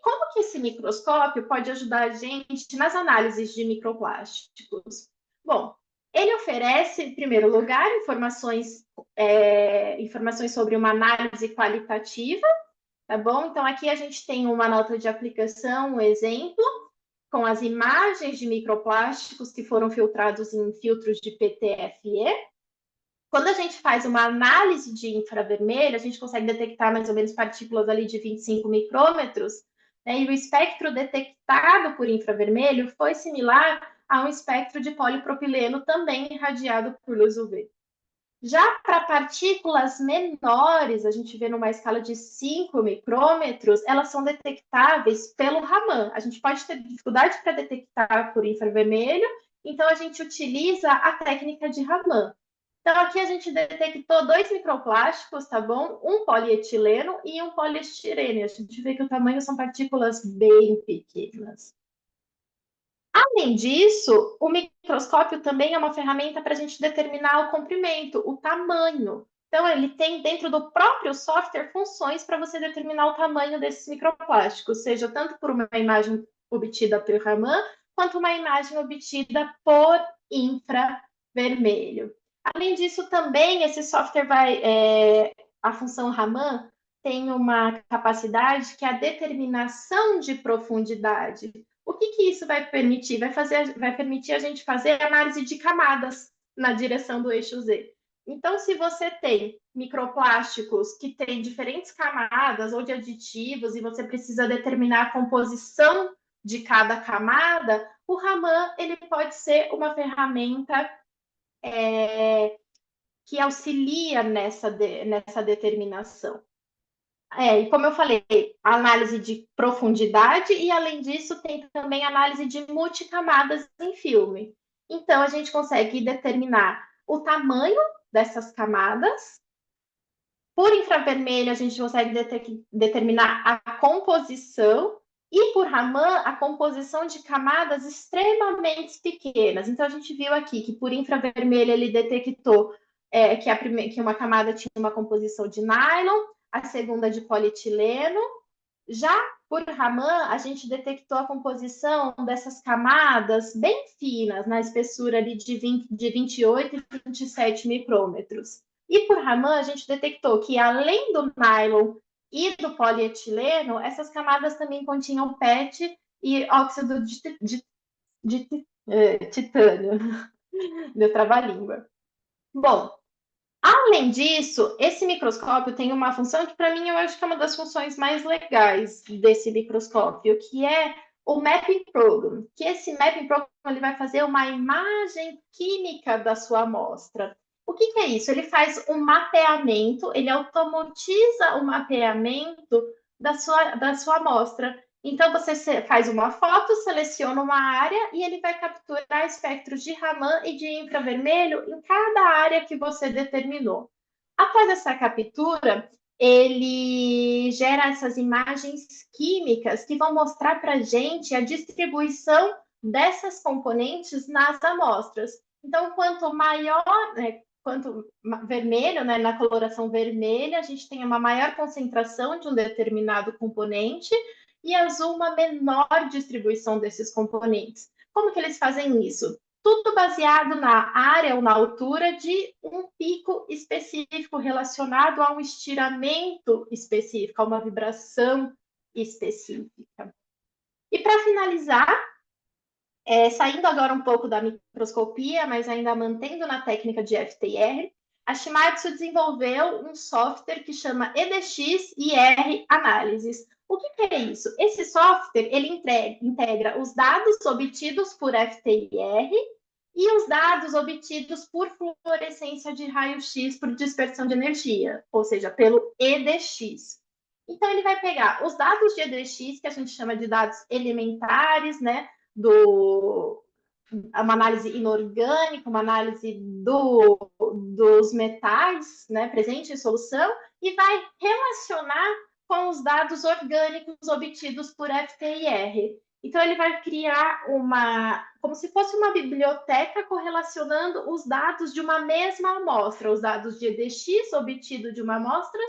como que esse microscópio pode ajudar a gente nas análises de microplásticos? Bom, ele oferece, em primeiro lugar, informações sobre uma análise qualitativa, tá bom? Então, aqui a gente tem uma nota de aplicação, um exemplo, com as imagens de microplásticos que foram filtrados em filtros de PTFE. Quando a gente faz uma análise de infravermelho, a gente consegue detectar mais ou menos partículas ali de 25 micrômetros, né? E o espectro detectado por infravermelho foi similar a um espectro de polipropileno também irradiado por luz UV. Já para partículas menores, a gente vê numa escala de 5 micrômetros, elas são detectáveis pelo Raman. A gente pode ter dificuldade para detectar por infravermelho, então a gente utiliza a técnica de Raman. Então, aqui a gente detectou 2 microplásticos, tá bom? Um polietileno e um poliestireno. A gente vê que o tamanho são partículas bem pequenas. Além disso, o microscópio também é uma ferramenta para a gente determinar o comprimento, o tamanho. Então, ele tem dentro do próprio software funções para você determinar o tamanho desses microplásticos, seja tanto por uma imagem obtida por Raman, quanto uma imagem obtida por infravermelho. Além disso, também esse software a função Raman tem uma capacidade que é a determinação de profundidade. O que isso vai permitir? Vai permitir a gente fazer análise de camadas na direção do eixo Z. Então, se você tem microplásticos que têm diferentes camadas ou de aditivos e você precisa determinar a composição de cada camada, o Raman ele pode ser uma ferramenta que auxilia nessa determinação. E como eu falei, análise de profundidade e, além disso, tem também análise de multicamadas em filme. Então, a gente consegue determinar o tamanho dessas camadas. Por infravermelho, a gente consegue determinar a composição. E por Raman, a composição de camadas extremamente pequenas. Então, a gente viu aqui que por infravermelho ele detectou que uma camada tinha uma composição de nylon, a segunda de polietileno. Já por Raman, a gente detectou a composição dessas camadas bem finas, na espessura ali de 28 e 27 micrômetros. E por Raman, a gente detectou que, além do nylon e do polietileno, essas camadas também continham PET e óxido de titânio. Deu trava-língua. Bom, além disso, esse microscópio tem uma função que, para mim, eu acho que é uma das funções mais legais desse microscópio, que é o Mapping Program. Que esse Mapping Program ele vai fazer uma imagem química da sua amostra. O que é isso? Ele faz um mapeamento, ele automatiza o mapeamento da sua amostra. Então, você faz uma foto, seleciona uma área e ele vai capturar espectros de Raman e de infravermelho em cada área que você determinou. Após essa captura, ele gera essas imagens químicas que vão mostrar para a gente a distribuição dessas componentes nas amostras. Então, quanto maior, quanto vermelho, na coloração vermelha, a gente tem uma maior concentração de um determinado componente, e azul uma menor distribuição desses componentes. Como que eles fazem isso? Tudo baseado na área ou na altura de um pico específico relacionado a um estiramento específico, a uma vibração específica. E para finalizar, saindo agora um pouco da microscopia, mas ainda mantendo na técnica de FTIR, a Shimadzu desenvolveu um software que chama EDX-IR Análises. O que é isso? Esse software ele integra os dados obtidos por FTIR e os dados obtidos por fluorescência de raio-x por dispersão de energia, ou seja, pelo EDX. Então, ele vai pegar os dados de EDX, que a gente chama de dados elementares, uma análise inorgânica, uma análise dos metais, presentes em solução, e vai relacionar com os dados orgânicos obtidos por FTIR. Então, ele vai criar como se fosse uma biblioteca correlacionando os dados de uma mesma amostra, os dados de EDX obtidos de uma amostra,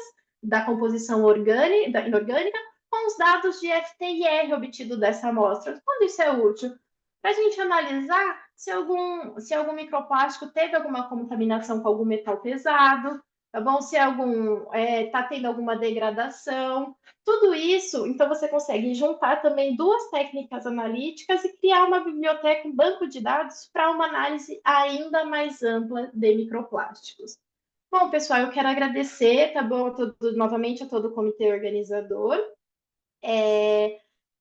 da composição inorgânica, com os dados de FTIR obtidos dessa amostra. Quando isso é útil? Para a gente analisar se algum microplástico teve alguma contaminação com algum metal pesado, tá bom? Se está tendo alguma degradação. Tudo isso, então você consegue juntar também duas técnicas analíticas e criar uma biblioteca, um banco de dados para uma análise ainda mais ampla de microplásticos. Bom, pessoal, eu quero agradecer, tá bom, novamente a todo o comitê organizador.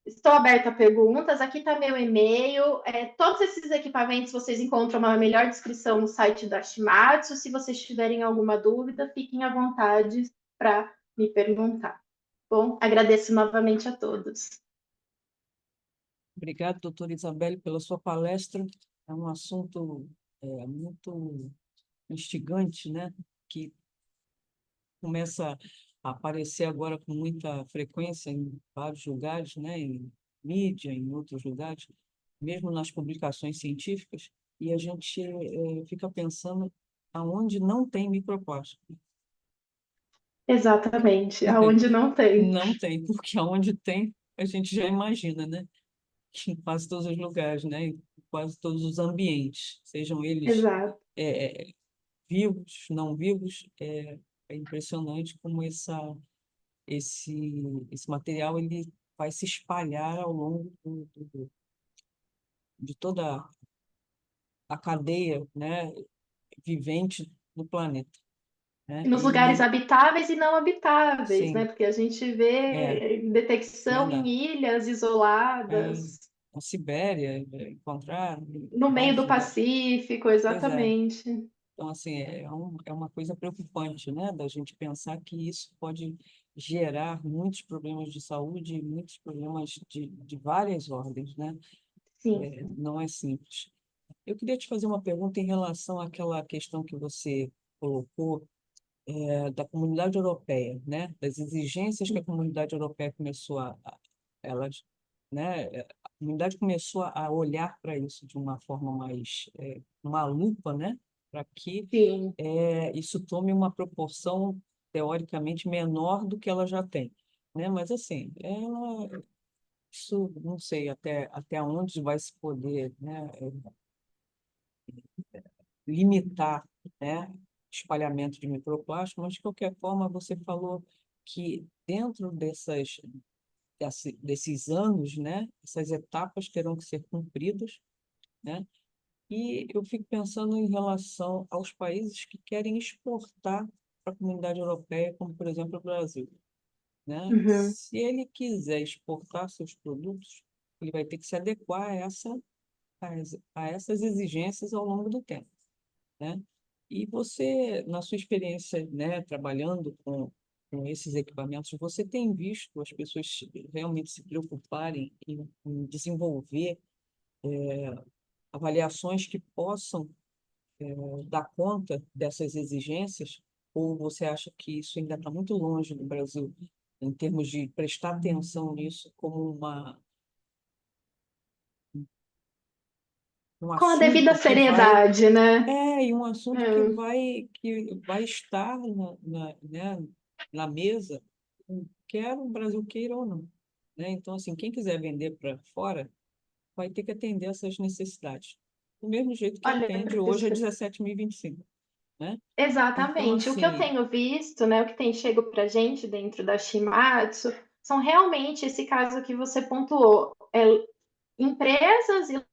Estou aberta a perguntas, aqui está meu e-mail. Todos esses equipamentos vocês encontram uma melhor descrição no site da Shimadzu. Se vocês tiverem alguma dúvida, fiquem à vontade para me perguntar. Bom, agradeço novamente a todos. Obrigado, doutora Isabelle, pela sua palestra. É um assunto muito instigante, que começa a aparecer agora com muita frequência em vários lugares, em mídia, em outros lugares, mesmo nas publicações científicas, e a gente fica pensando aonde não tem microplástico. Exatamente, aonde não tem. Não tem, porque aonde tem, a gente já imagina, em quase todos os lugares, em quase todos os ambientes, sejam eles Exato. Vivos, não vivos. É impressionante como esse material ele vai se espalhar ao longo de toda a cadeia, né, vivente do planeta, né? Nos lugares E, habitáveis e não habitáveis, né? sim, Porque a gente é vê detecção em verdade. ilhas É, isoladas, na Sibéria, encontrar no meio vários do lugares. Pacífico, Pois é. exatamente. Então, assim, é uma coisa preocupante, né, da gente pensar que isso pode gerar muitos problemas de saúde, muitos problemas de várias ordens, né? Sim. Não é simples. Eu queria te fazer uma pergunta em relação àquela questão que você colocou, da comunidade europeia, né? Das exigências que a comunidade europeia começou elas, né? A comunidade começou a olhar para isso de uma forma mais, uma lupa, né? Para que Sim. isso tome uma proporção teoricamente menor do que ela já tem, né? Mas assim, isso não sei até onde vai se poder, né? Limitar, né, o espalhamento de microplástico, mas de qualquer forma você falou que dentro desses anos, né, essas etapas terão que ser cumpridas, né? E eu fico pensando em relação aos países que querem exportar para a comunidade europeia, como por exemplo o Brasil, né? Uhum. Se ele quiser exportar seus produtos, ele vai ter que se adequar a essas exigências ao longo do tempo, né? E você, na sua experiência, né, trabalhando com esses equipamentos, você tem visto as pessoas realmente se preocuparem em desenvolver avaliações que possam dar conta dessas exigências? Ou você acha que isso ainda está muito longe do Brasil, em termos de prestar atenção nisso como um Com a devida assunto que vai seriedade, né? e um assunto É. que vai estar né, na mesa, quer o Brasil queira ou não, né? Então, assim, quem quiser vender para fora vai ter que atender essas necessidades. Do mesmo jeito que Olha, atende hoje a professor. 17.025, né? Então, Exatamente. O que eu assim, tenho visto, né, o que tem chego para a gente dentro da Shimatsu, são realmente esse caso que você pontuou. Empresas e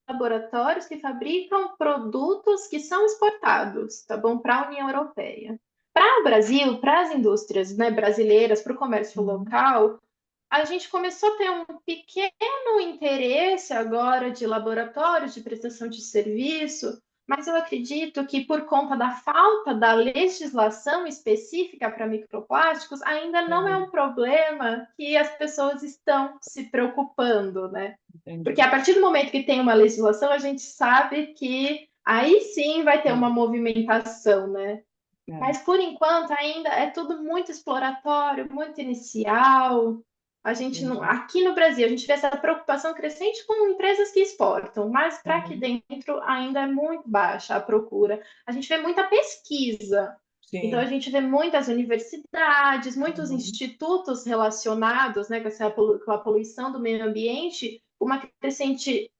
laboratórios que fabricam produtos que são exportados, tá bom, para a União Europeia. Para o Brasil, para as indústrias, né, brasileiras, para o comércio uhum, local, a gente começou a ter um pequeno interesse agora de laboratórios de prestação de serviço, mas eu acredito que por conta da falta da legislação específica para microplásticos, ainda não é entendi, um problema que as pessoas estão se preocupando, né? Porque entendi. a partir do momento que tem uma legislação, a gente sabe que aí sim vai ter uma É, movimentação, né? é, Mas por enquanto ainda é tudo muito exploratório, muito inicial. A gente não, entendi. aqui no Brasil, a gente vê essa preocupação crescente com empresas que exportam, mas para aqui Uhum, dentro ainda é muito baixa a procura. A gente vê muita pesquisa. Então a sim, gente vê muitas universidades, muitos uhum, institutos relacionados, né, com a poluição do meio ambiente, uma crescente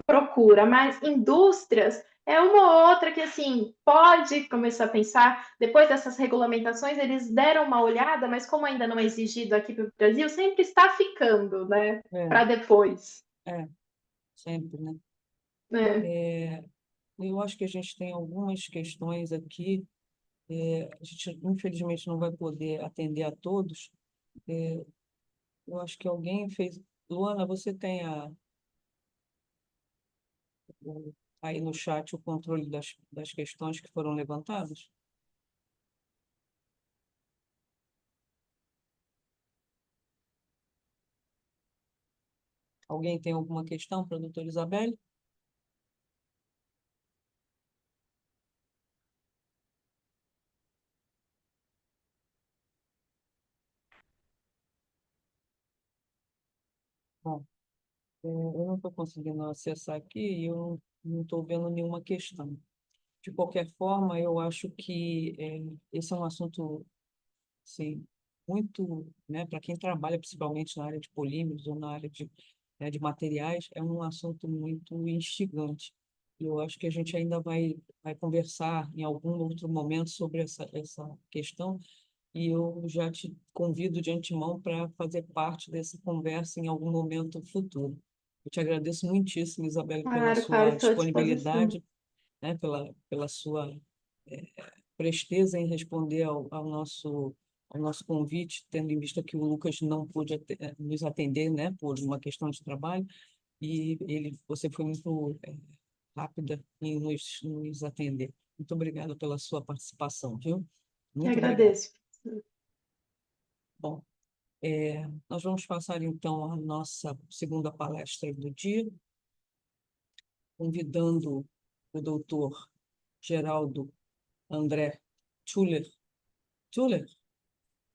procura, mas indústrias é uma ou outra que assim pode começar a pensar. Depois dessas regulamentações, eles deram uma olhada, mas como ainda não é exigido aqui para o Brasil, sempre está ficando, né? é, Para depois. é, sempre, né? Né? É, eu acho que a gente tem algumas questões aqui, a gente infelizmente não vai poder atender a todos. É, eu acho que alguém fez. Luana, você tem aí no chat o controle das questões que foram levantadas? Alguém tem alguma questão para a doutora Isabelle? Bom, eu não estou conseguindo acessar aqui e eu não estou vendo nenhuma questão. De qualquer forma, eu acho que esse é um assunto assim, muito, né, para quem trabalha principalmente na área de polímeros ou na área de materiais, é um assunto muito instigante. E eu acho que a gente ainda vai conversar em algum outro momento sobre essa questão, e eu já te convido de antemão para fazer parte dessa conversa em algum momento futuro. Eu te agradeço muitíssimo, Isabelle, pela Claro, claro, sua estou à disposição. disponibilidade, né, pela sua eh, presteza em responder ao nosso convite, tendo em vista que o Lucas não pôde nos atender, né, por uma questão de trabalho, e você foi muito rápida em nos atender. Muito obrigada pela sua participação, viu? Que Muito obrigada. agradeço. Bom, nós vamos passar então à nossa segunda palestra do dia, convidando o doutor Geraldo André Schuller. Schuller,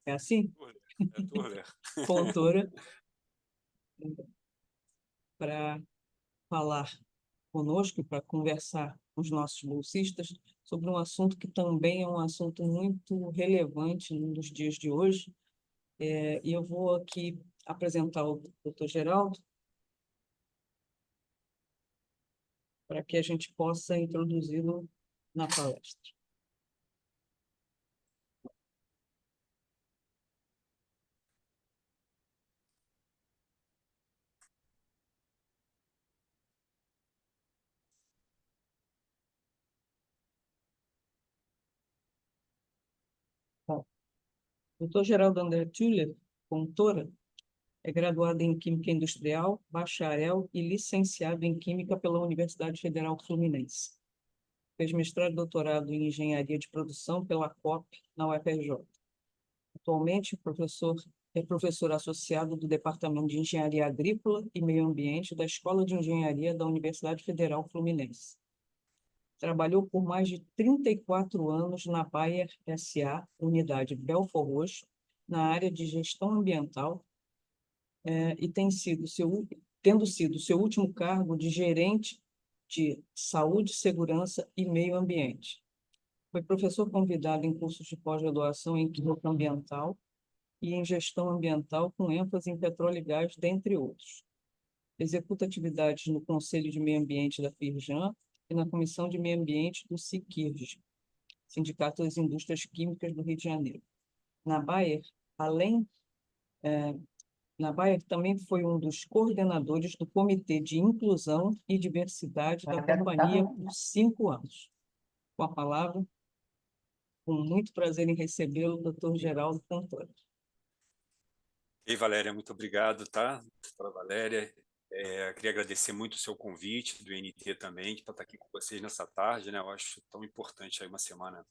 é assim? É Turler. Fontoura, para falar conosco, para conversar com os nossos bolsistas sobre um assunto que também é um assunto muito relevante nos dias de hoje. E eu vou aqui apresentar o doutor Geraldo para que a gente possa introduzi-lo na palestra. Bom, o doutor Geraldo André Tüller, Fontoura, é graduado em Química Industrial, bacharel e licenciado em Química pela Universidade Federal Fluminense. Fez mestrado e doutorado em Engenharia de Produção pela COP, na UFRJ. Atualmente, é professor associado do Departamento de Engenharia Agrícola e Meio Ambiente da Escola de Engenharia da Universidade Federal Fluminense. Trabalhou por mais de 34 anos na Bayer SA, unidade Belford Roxo, na área de gestão ambiental, e tendo sido seu último cargo de gerente de saúde, segurança e meio ambiente. Foi professor convidado em cursos de pós-graduação em química ambiental e em gestão ambiental, com ênfase em petróleo e gás, dentre outros. Executa atividades no Conselho de Meio Ambiente da Firjan e na Comissão de Meio Ambiente do SICIRJ, Sindicato das Indústrias Químicas do Rio de Janeiro. Na Bayer, na Bayer também foi um dos coordenadores do Comitê de Inclusão e Diversidade da companhia por 5 anos. Com a palavra, com muito prazer em recebê-lo, doutor Geraldo Fontoura. E Valéria, muito obrigado, tá? Doutora Valéria, queria agradecer muito o seu convite, do INT também, para estar aqui com vocês nessa tarde, né? Eu acho tão importante aí uma semana,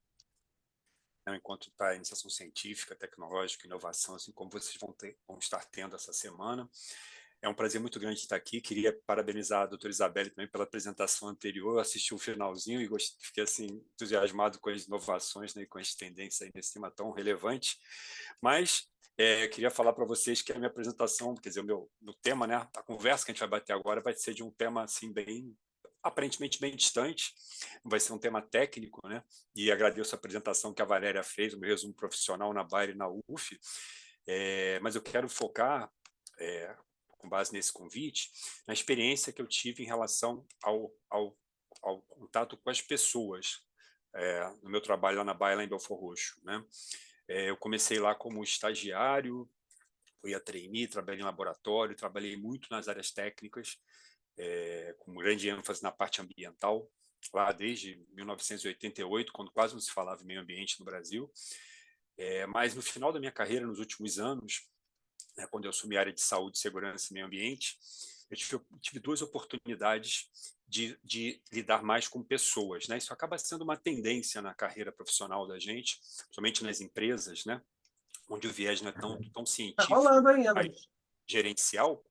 né, enquanto está a iniciação científica, tecnológica, inovação, assim como vocês vão estar tendo essa semana. É um prazer muito grande estar aqui. Queria parabenizar a doutora Isabelle também pela apresentação anterior. Eu assisti o finalzinho e fiquei assim, entusiasmado com as inovações, né, e com as tendências aí nesse tema tão relevante. Mas queria falar para vocês que a minha apresentação, quer dizer, o tema, né, a conversa que a gente vai bater agora vai ser de um tema assim aparentemente bem distante, vai ser um tema técnico, né? E agradeço a apresentação que a Valéria fez, o meu resumo profissional na Bayer e na UF, mas eu quero focar, com base nesse convite, na experiência que eu tive em relação ao contato com as pessoas, no meu trabalho lá na Bayer, lá em Belford Roxo, né? Eu comecei lá como estagiário, fui a trainee, trabalhei em laboratório, trabalhei muito nas áreas técnicas, com grande ênfase na parte ambiental, lá desde 1988, quando quase não se falava em meio ambiente no Brasil. Mas no final da minha carreira, nos últimos anos, né, quando eu assumi a área de saúde, segurança e meio ambiente, eu tive 2 oportunidades de lidar mais com pessoas, né? Isso acaba sendo uma tendência na carreira profissional da gente, somente nas empresas, né? Onde o viés não é tão científico, mas gerencial,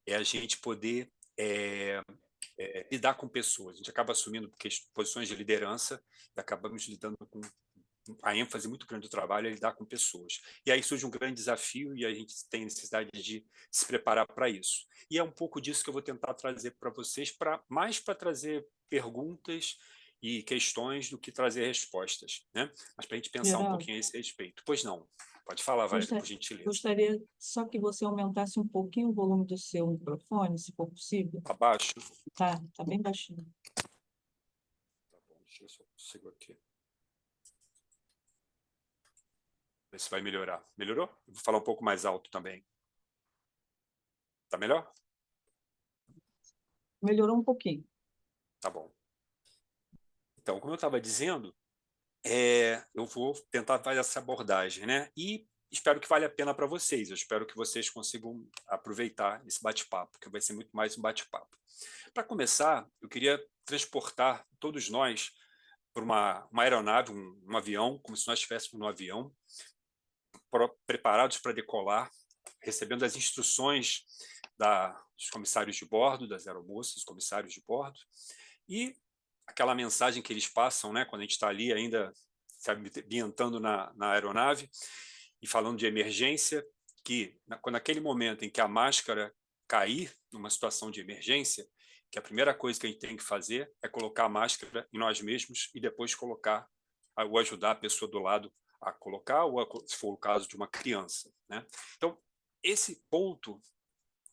é a gente poder lidar com pessoas. A gente acaba assumindo posições de liderança e acabamos lidando com a ênfase muito grande do trabalho é lidar com pessoas. E aí surge um grande desafio e a gente tem necessidade de se preparar para isso. E é um pouco disso que eu vou tentar trazer para vocês, mais para trazer perguntas e questões do que trazer respostas, né? Mas para a gente pensar um pouquinho a esse respeito. Pois não. Pode falar, Valéria, por gentileza. Gostaria só que você aumentasse um pouquinho o volume do seu microfone, se for possível. Abaixo? Tá bem baixinho. Tá bom, deixa eu só consigo aqui. Ver se vai melhorar. Melhorou? Eu vou falar um pouco mais alto também. Tá melhor? Melhorou um pouquinho. Tá bom. Então, como eu estava dizendo, eu vou tentar fazer essa abordagem, né? E espero que valha a pena para vocês. Eu espero que vocês consigam aproveitar esse bate-papo, que vai ser muito mais um bate-papo. Para começar, eu queria transportar todos nós por uma aeronave, um avião, como se nós estivéssemos no avião, preparados para decolar, recebendo as instruções dos comissários de bordo, das aeromoças, dos comissários de bordo, e aquela mensagem que eles passam, né, quando a gente está ali ainda se ambientando na aeronave e falando de emergência, que quando naquele momento em que a máscara cair numa situação de emergência, que a primeira coisa que a gente tem que fazer é colocar a máscara em nós mesmos e depois colocar ou ajudar a pessoa do lado a colocar, ou se for o caso de uma criança, né? Então, esse ponto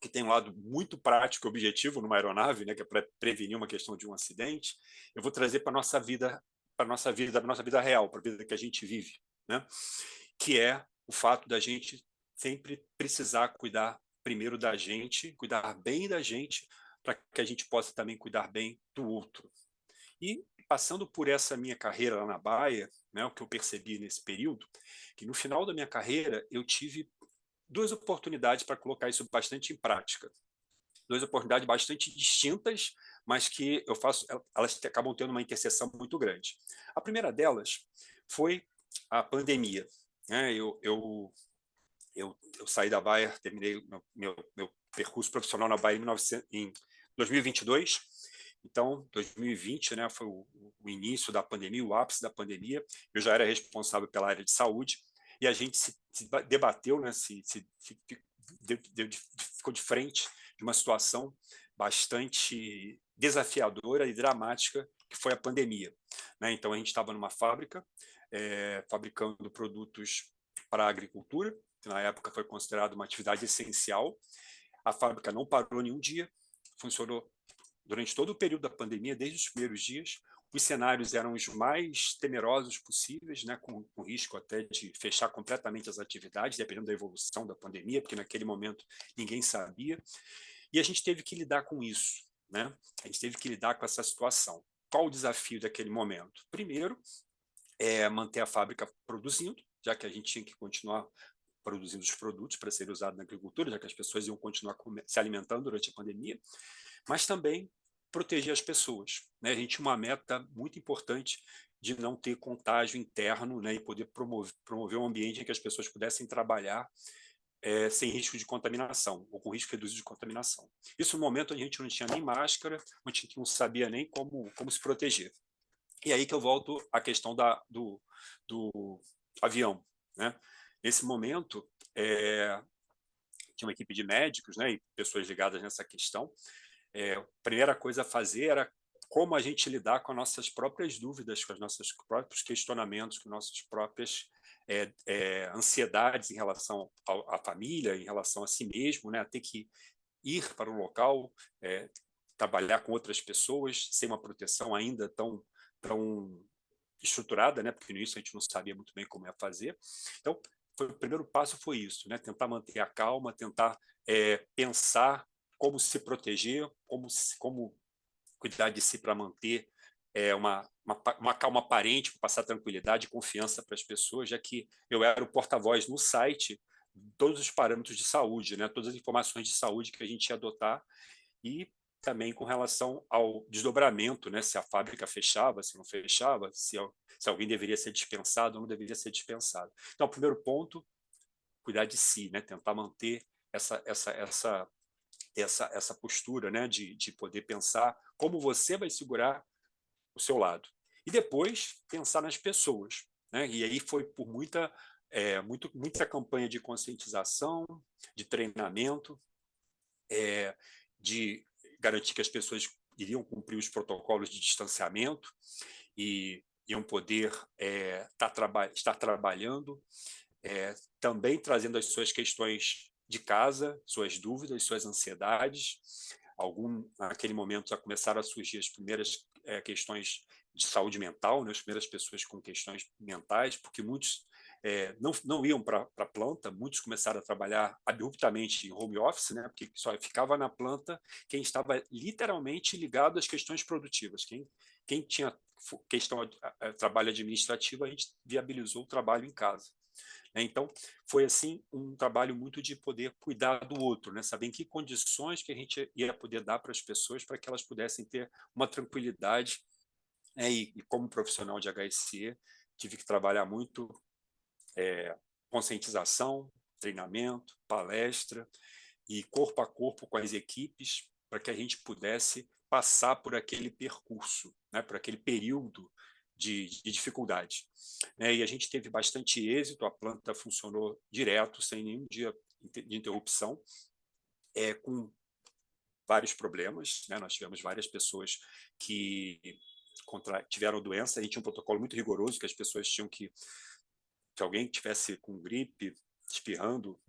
que tem um lado muito prático e objetivo numa aeronave, né, que é para prevenir uma questão de um acidente, eu vou trazer para a nossa vida, real, para a vida que a gente vive, né? Que é o fato da gente sempre precisar cuidar primeiro da gente, cuidar bem da gente, para que a gente possa também cuidar bem do outro. E passando por essa minha carreira lá na Baia, né, o que eu percebi nesse período, que no final da minha carreira eu tive duas oportunidades para colocar isso bastante em prática. Duas oportunidades bastante distintas, mas que elas acabam tendo uma interseção muito grande. A primeira delas foi a pandemia, né? Eu saí da Bayer, terminei meu percurso profissional na Bayer em 2022. Então, 2020, né, foi o início da pandemia, o ápice da pandemia. Eu já era responsável pela área de saúde e a gente se debateu, né, ficou de frente de uma situação bastante desafiadora e dramática, que foi a pandemia, né? Então, a gente estava numa fábrica, fabricando produtos para a agricultura, que na época foi considerado uma atividade essencial. A fábrica não parou nenhum dia, funcionou durante todo o período da pandemia, desde os primeiros dias. Os cenários eram os mais temerosos possíveis, né, com risco até de fechar completamente as atividades, dependendo da evolução da pandemia, porque naquele momento ninguém sabia. E a gente teve que lidar com isso, né? A gente teve que lidar com essa situação. Qual o desafio daquele momento? Primeiro, manter a fábrica produzindo, já que a gente tinha que continuar produzindo os produtos para serem usados na agricultura, já que as pessoas iam continuar se alimentando durante a pandemia, mas também proteger as pessoas, né? A gente tinha uma meta muito importante de não ter contágio interno, né, e poder promover um ambiente em que as pessoas pudessem trabalhar sem risco de contaminação, ou com risco reduzido de contaminação. Isso no momento a gente não tinha nem máscara, a gente não sabia nem como se proteger. E aí que eu volto à questão do avião, né? Nesse momento, tinha uma equipe de médicos, né, e pessoas ligadas nessa questão. A primeira coisa a fazer era como a gente lidar com as nossas próprias dúvidas, com os nossos próprios questionamentos, com nossas próprias ansiedades em relação à família, em relação a si mesmo, né, a ter que ir para um local, trabalhar com outras pessoas, sem uma proteção ainda tão estruturada, né, porque no início a gente não sabia muito bem como ia fazer. Então, o primeiro passo foi isso, né, tentar manter a calma, tentar pensar como se proteger, como cuidar de si para manter uma calma aparente, para passar tranquilidade e confiança para as pessoas, já que eu era o porta-voz no site de todos os parâmetros de saúde, né, todas as informações de saúde que a gente ia adotar, e também com relação ao desdobramento, né, se a fábrica fechava, se não fechava, se alguém deveria ser dispensado ou não deveria ser dispensado. Então, o primeiro ponto, cuidar de si, né, tentar manter essa postura, né, de poder pensar como você vai segurar o seu lado. E depois pensar nas pessoas, né? E aí foi por muita campanha de conscientização, de treinamento, de garantir que as pessoas iriam cumprir os protocolos de distanciamento e iam poder estar trabalhando, também trazendo as suas questões de casa, suas dúvidas, suas ansiedades. Naquele momento já começaram a surgir as primeiras questões de saúde mental, né? As primeiras pessoas com questões mentais, porque muitos não iam para a planta, muitos começaram a trabalhar abruptamente em home office, né, porque só ficava na planta quem estava literalmente ligado às questões produtivas. Quem tinha questão trabalho administrativo, a gente viabilizou o trabalho em casa. Então, foi assim um trabalho muito de poder cuidar do outro, né? Saber em que condições que a gente ia poder dar para as pessoas para que elas pudessem ter uma tranquilidade. E como profissional de HSE, tive que trabalhar muito conscientização, treinamento, palestra e corpo a corpo com as equipes para que a gente pudesse passar por aquele percurso, né? Por aquele período de dificuldade. E a gente teve bastante êxito, a planta funcionou direto, sem nenhum dia de interrupção, com vários problemas, né? Nós tivemos várias pessoas que tiveram doença, a gente tinha um protocolo muito rigoroso, que as pessoas tinham que, se alguém tivesse com gripe, espirrando,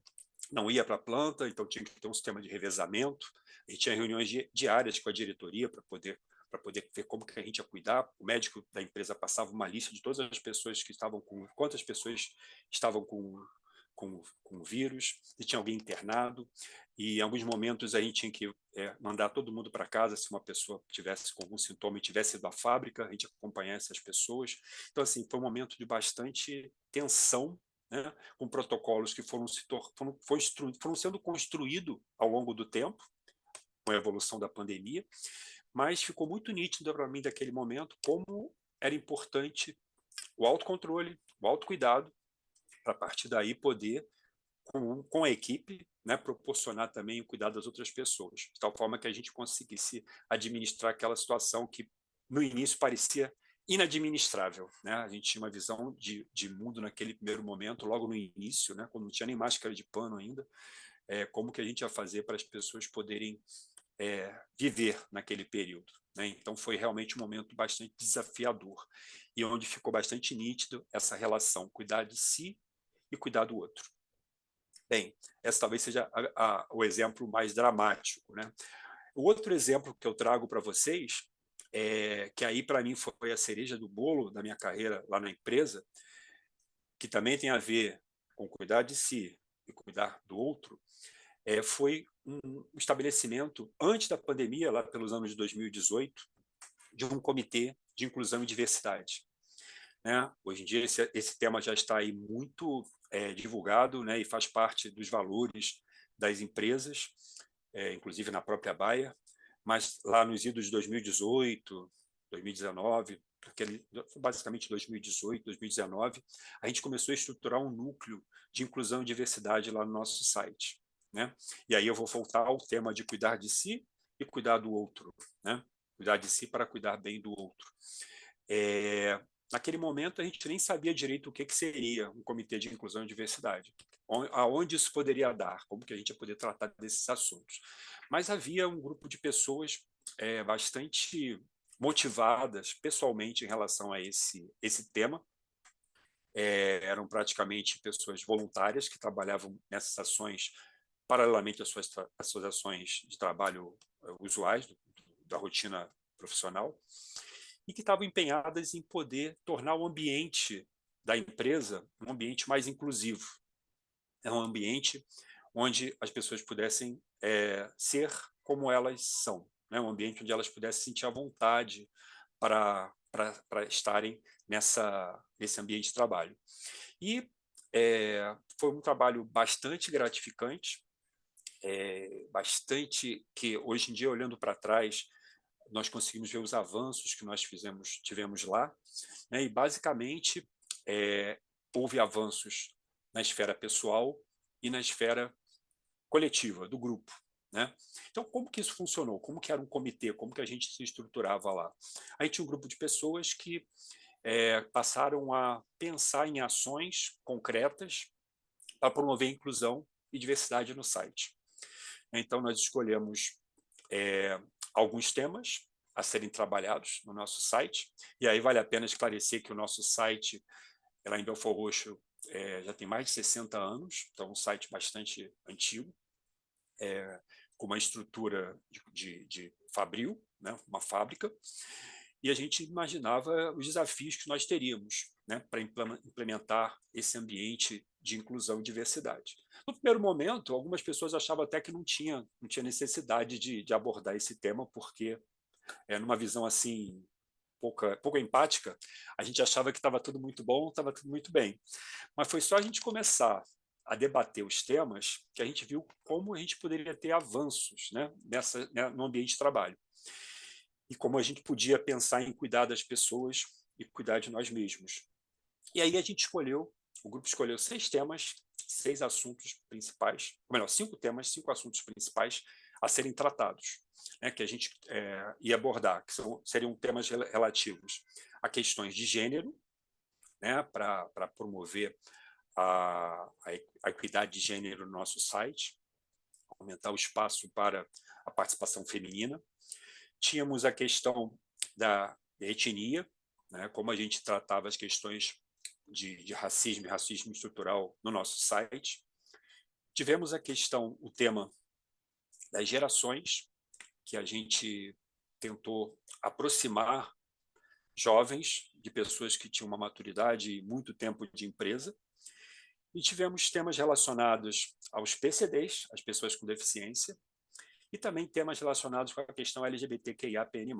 não ia para a planta, então tinha que ter um sistema de revezamento. A gente tinha reuniões diárias com a diretoria para poder ver como que a gente ia cuidar. O médico da empresa passava uma lista de todas as pessoas que estavam quantas pessoas estavam com o vírus, se tinha alguém internado, e em alguns momentos a gente tinha que mandar todo mundo para casa se uma pessoa tivesse com algum sintoma e tivesse ido à fábrica, a gente acompanhar essas pessoas. Então, assim, foi um momento de bastante tensão, né, com protocolos que foram sendo construídos ao longo do tempo, com a evolução da pandemia, mas ficou muito nítido para mim daquele momento como era importante o autocontrole, o autocuidado, para a partir daí poder, com a equipe, né, proporcionar também o cuidado das outras pessoas, de tal forma que a gente conseguisse administrar aquela situação que no início parecia inadministrável, né? A gente tinha uma visão de mundo naquele primeiro momento, logo no início, né, quando não tinha nem máscara de pano ainda, como que a gente ia fazer para as pessoas poderem viver naquele período, né? Então foi realmente um momento bastante desafiador e onde ficou bastante nítido essa relação, cuidar de si e cuidar do outro. Bem, esse talvez seja o exemplo mais dramático, né? O outro exemplo que eu trago para vocês, que aí para mim foi a cereja do bolo da minha carreira lá na empresa, que também tem a ver com cuidar de si e cuidar do outro, foi um estabelecimento, antes da pandemia, lá pelos anos de 2018, de um comitê de inclusão e diversidade. Né? Hoje em dia, esse tema já está aí muito divulgado, né, e faz parte dos valores das empresas, inclusive na própria Bayer, mas lá nos idos de 2018, 2019, basicamente 2018, 2019, a gente começou a estruturar um núcleo de inclusão e diversidade lá no nosso site. Né? E aí eu vou voltar ao tema de cuidar de si e cuidar do outro. Né? Cuidar de si para cuidar bem do outro. Naquele momento, a gente nem sabia direito o que seria um comitê de inclusão e diversidade, aonde isso poderia dar, como que a gente ia poder tratar desses assuntos. Mas havia um grupo de pessoas bastante motivadas pessoalmente em relação a esse tema. Eram praticamente pessoas voluntárias que trabalhavam nessas ações paralelamente às suas ações de trabalho usuais, da rotina profissional, e que estavam empenhadas em poder tornar o ambiente da empresa um ambiente mais inclusivo. É um ambiente onde as pessoas pudessem ser como elas são, né? Um ambiente onde elas pudessem sentir a vontade para estarem nesse ambiente de trabalho. E foi um trabalho bastante gratificante, bastante que hoje em dia, olhando para trás, nós conseguimos ver os avanços que nós tivemos lá, né? E basicamente houve avanços na esfera pessoal e na esfera coletiva, do grupo. Né? Então, como que isso funcionou? Como que era um comitê? Como que a gente se estruturava lá? Aí tinha um grupo de pessoas que passaram a pensar em ações concretas para promover a inclusão e diversidade no site. Então, nós escolhemos alguns temas a serem trabalhados no nosso site, e aí vale a pena esclarecer que o nosso site, lá em Belford Roxo, já tem mais de 60 anos, então é um site bastante antigo, com uma estrutura de fabril, né, uma fábrica, e a gente imaginava os desafios que nós teríamos, né, para implementar esse ambiente de inclusão e diversidade. No primeiro momento, algumas pessoas achavam até que não tinha necessidade de abordar esse tema, porque, numa visão assim, pouco empática, a gente achava que estava tudo muito bom, estava tudo muito bem. Mas foi só a gente começar a debater os temas que a gente viu como a gente poderia ter avanços, né, no ambiente de trabalho. E como a gente podia pensar em cuidar das pessoas e cuidar de nós mesmos. E aí o grupo escolheu 6 temas, 6 assuntos principais, ou melhor, 5 temas, 5 assuntos principais a serem tratados, né, que a gente ia abordar, que seriam temas relativos a questões de gênero, né, para promover a equidade de gênero no nosso site, aumentar o espaço para a participação feminina. Tínhamos a questão da etnia, né, como a gente tratava as questões de racismo e racismo estrutural no nosso site. Tivemos o tema das gerações, que a gente tentou aproximar jovens de pessoas que tinham uma maturidade e muito tempo de empresa. E tivemos temas relacionados aos PCDs, as pessoas com deficiência, e também temas relacionados com a questão LGBTQIAPN+.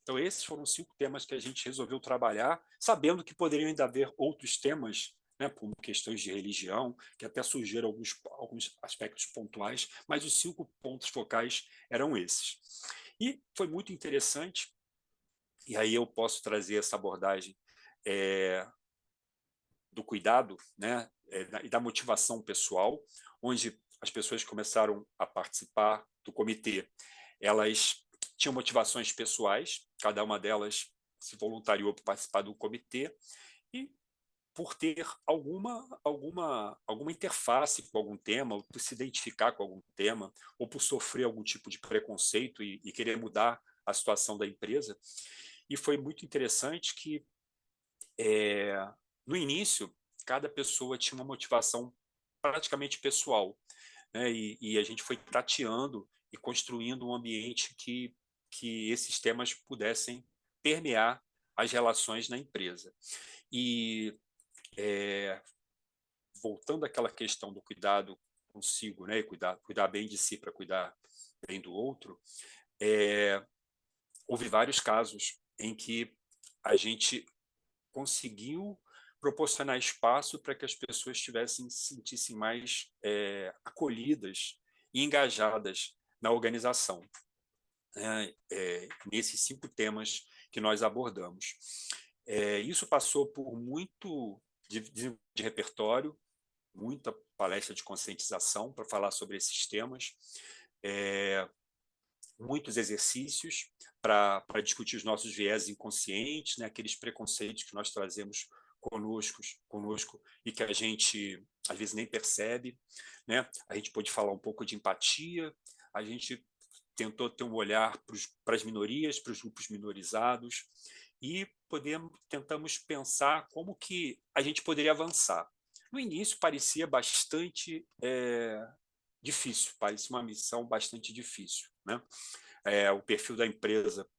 Então, esses foram 5 temas que a gente resolveu trabalhar, sabendo que poderiam ainda haver outros temas, né, como questões de religião, que até surgiram alguns aspectos pontuais, mas os 5 pontos focais eram esses. E foi muito interessante, e aí eu posso trazer essa abordagem do cuidado, né, e da motivação pessoal, onde as pessoas começaram a participar do comitê. Elas tinham motivações pessoais, cada uma delas se voluntariou para participar do comitê, e por ter alguma interface com algum tema, ou por se identificar com algum tema, ou por sofrer algum tipo de preconceito e querer mudar a situação da empresa. E foi muito interessante que, no início, cada pessoa tinha uma motivação praticamente pessoal, né? E a gente foi tateando e construindo um ambiente que esses temas pudessem permear as relações na empresa. E voltando àquela questão do cuidado consigo, né, e cuidar bem de si para cuidar bem do outro, houve vários casos em que a gente conseguiu proporcionar espaço para que as pessoas se sentissem mais acolhidas e engajadas na organização, né, nesses 5 temas que nós abordamos. Isso passou por muito de repertório, muita palestra de conscientização para falar sobre esses temas, muitos exercícios para discutir os nossos viés inconscientes, né, aqueles preconceitos que nós trazemos conosco e que a gente às vezes nem percebe, né? A gente pôde falar um pouco de empatia, a gente tentou ter um olhar para as minorias, para os grupos minorizados, e tentamos pensar como que a gente poderia avançar. No início parecia bastante difícil, parecia uma missão bastante difícil, né? O perfil da empresa,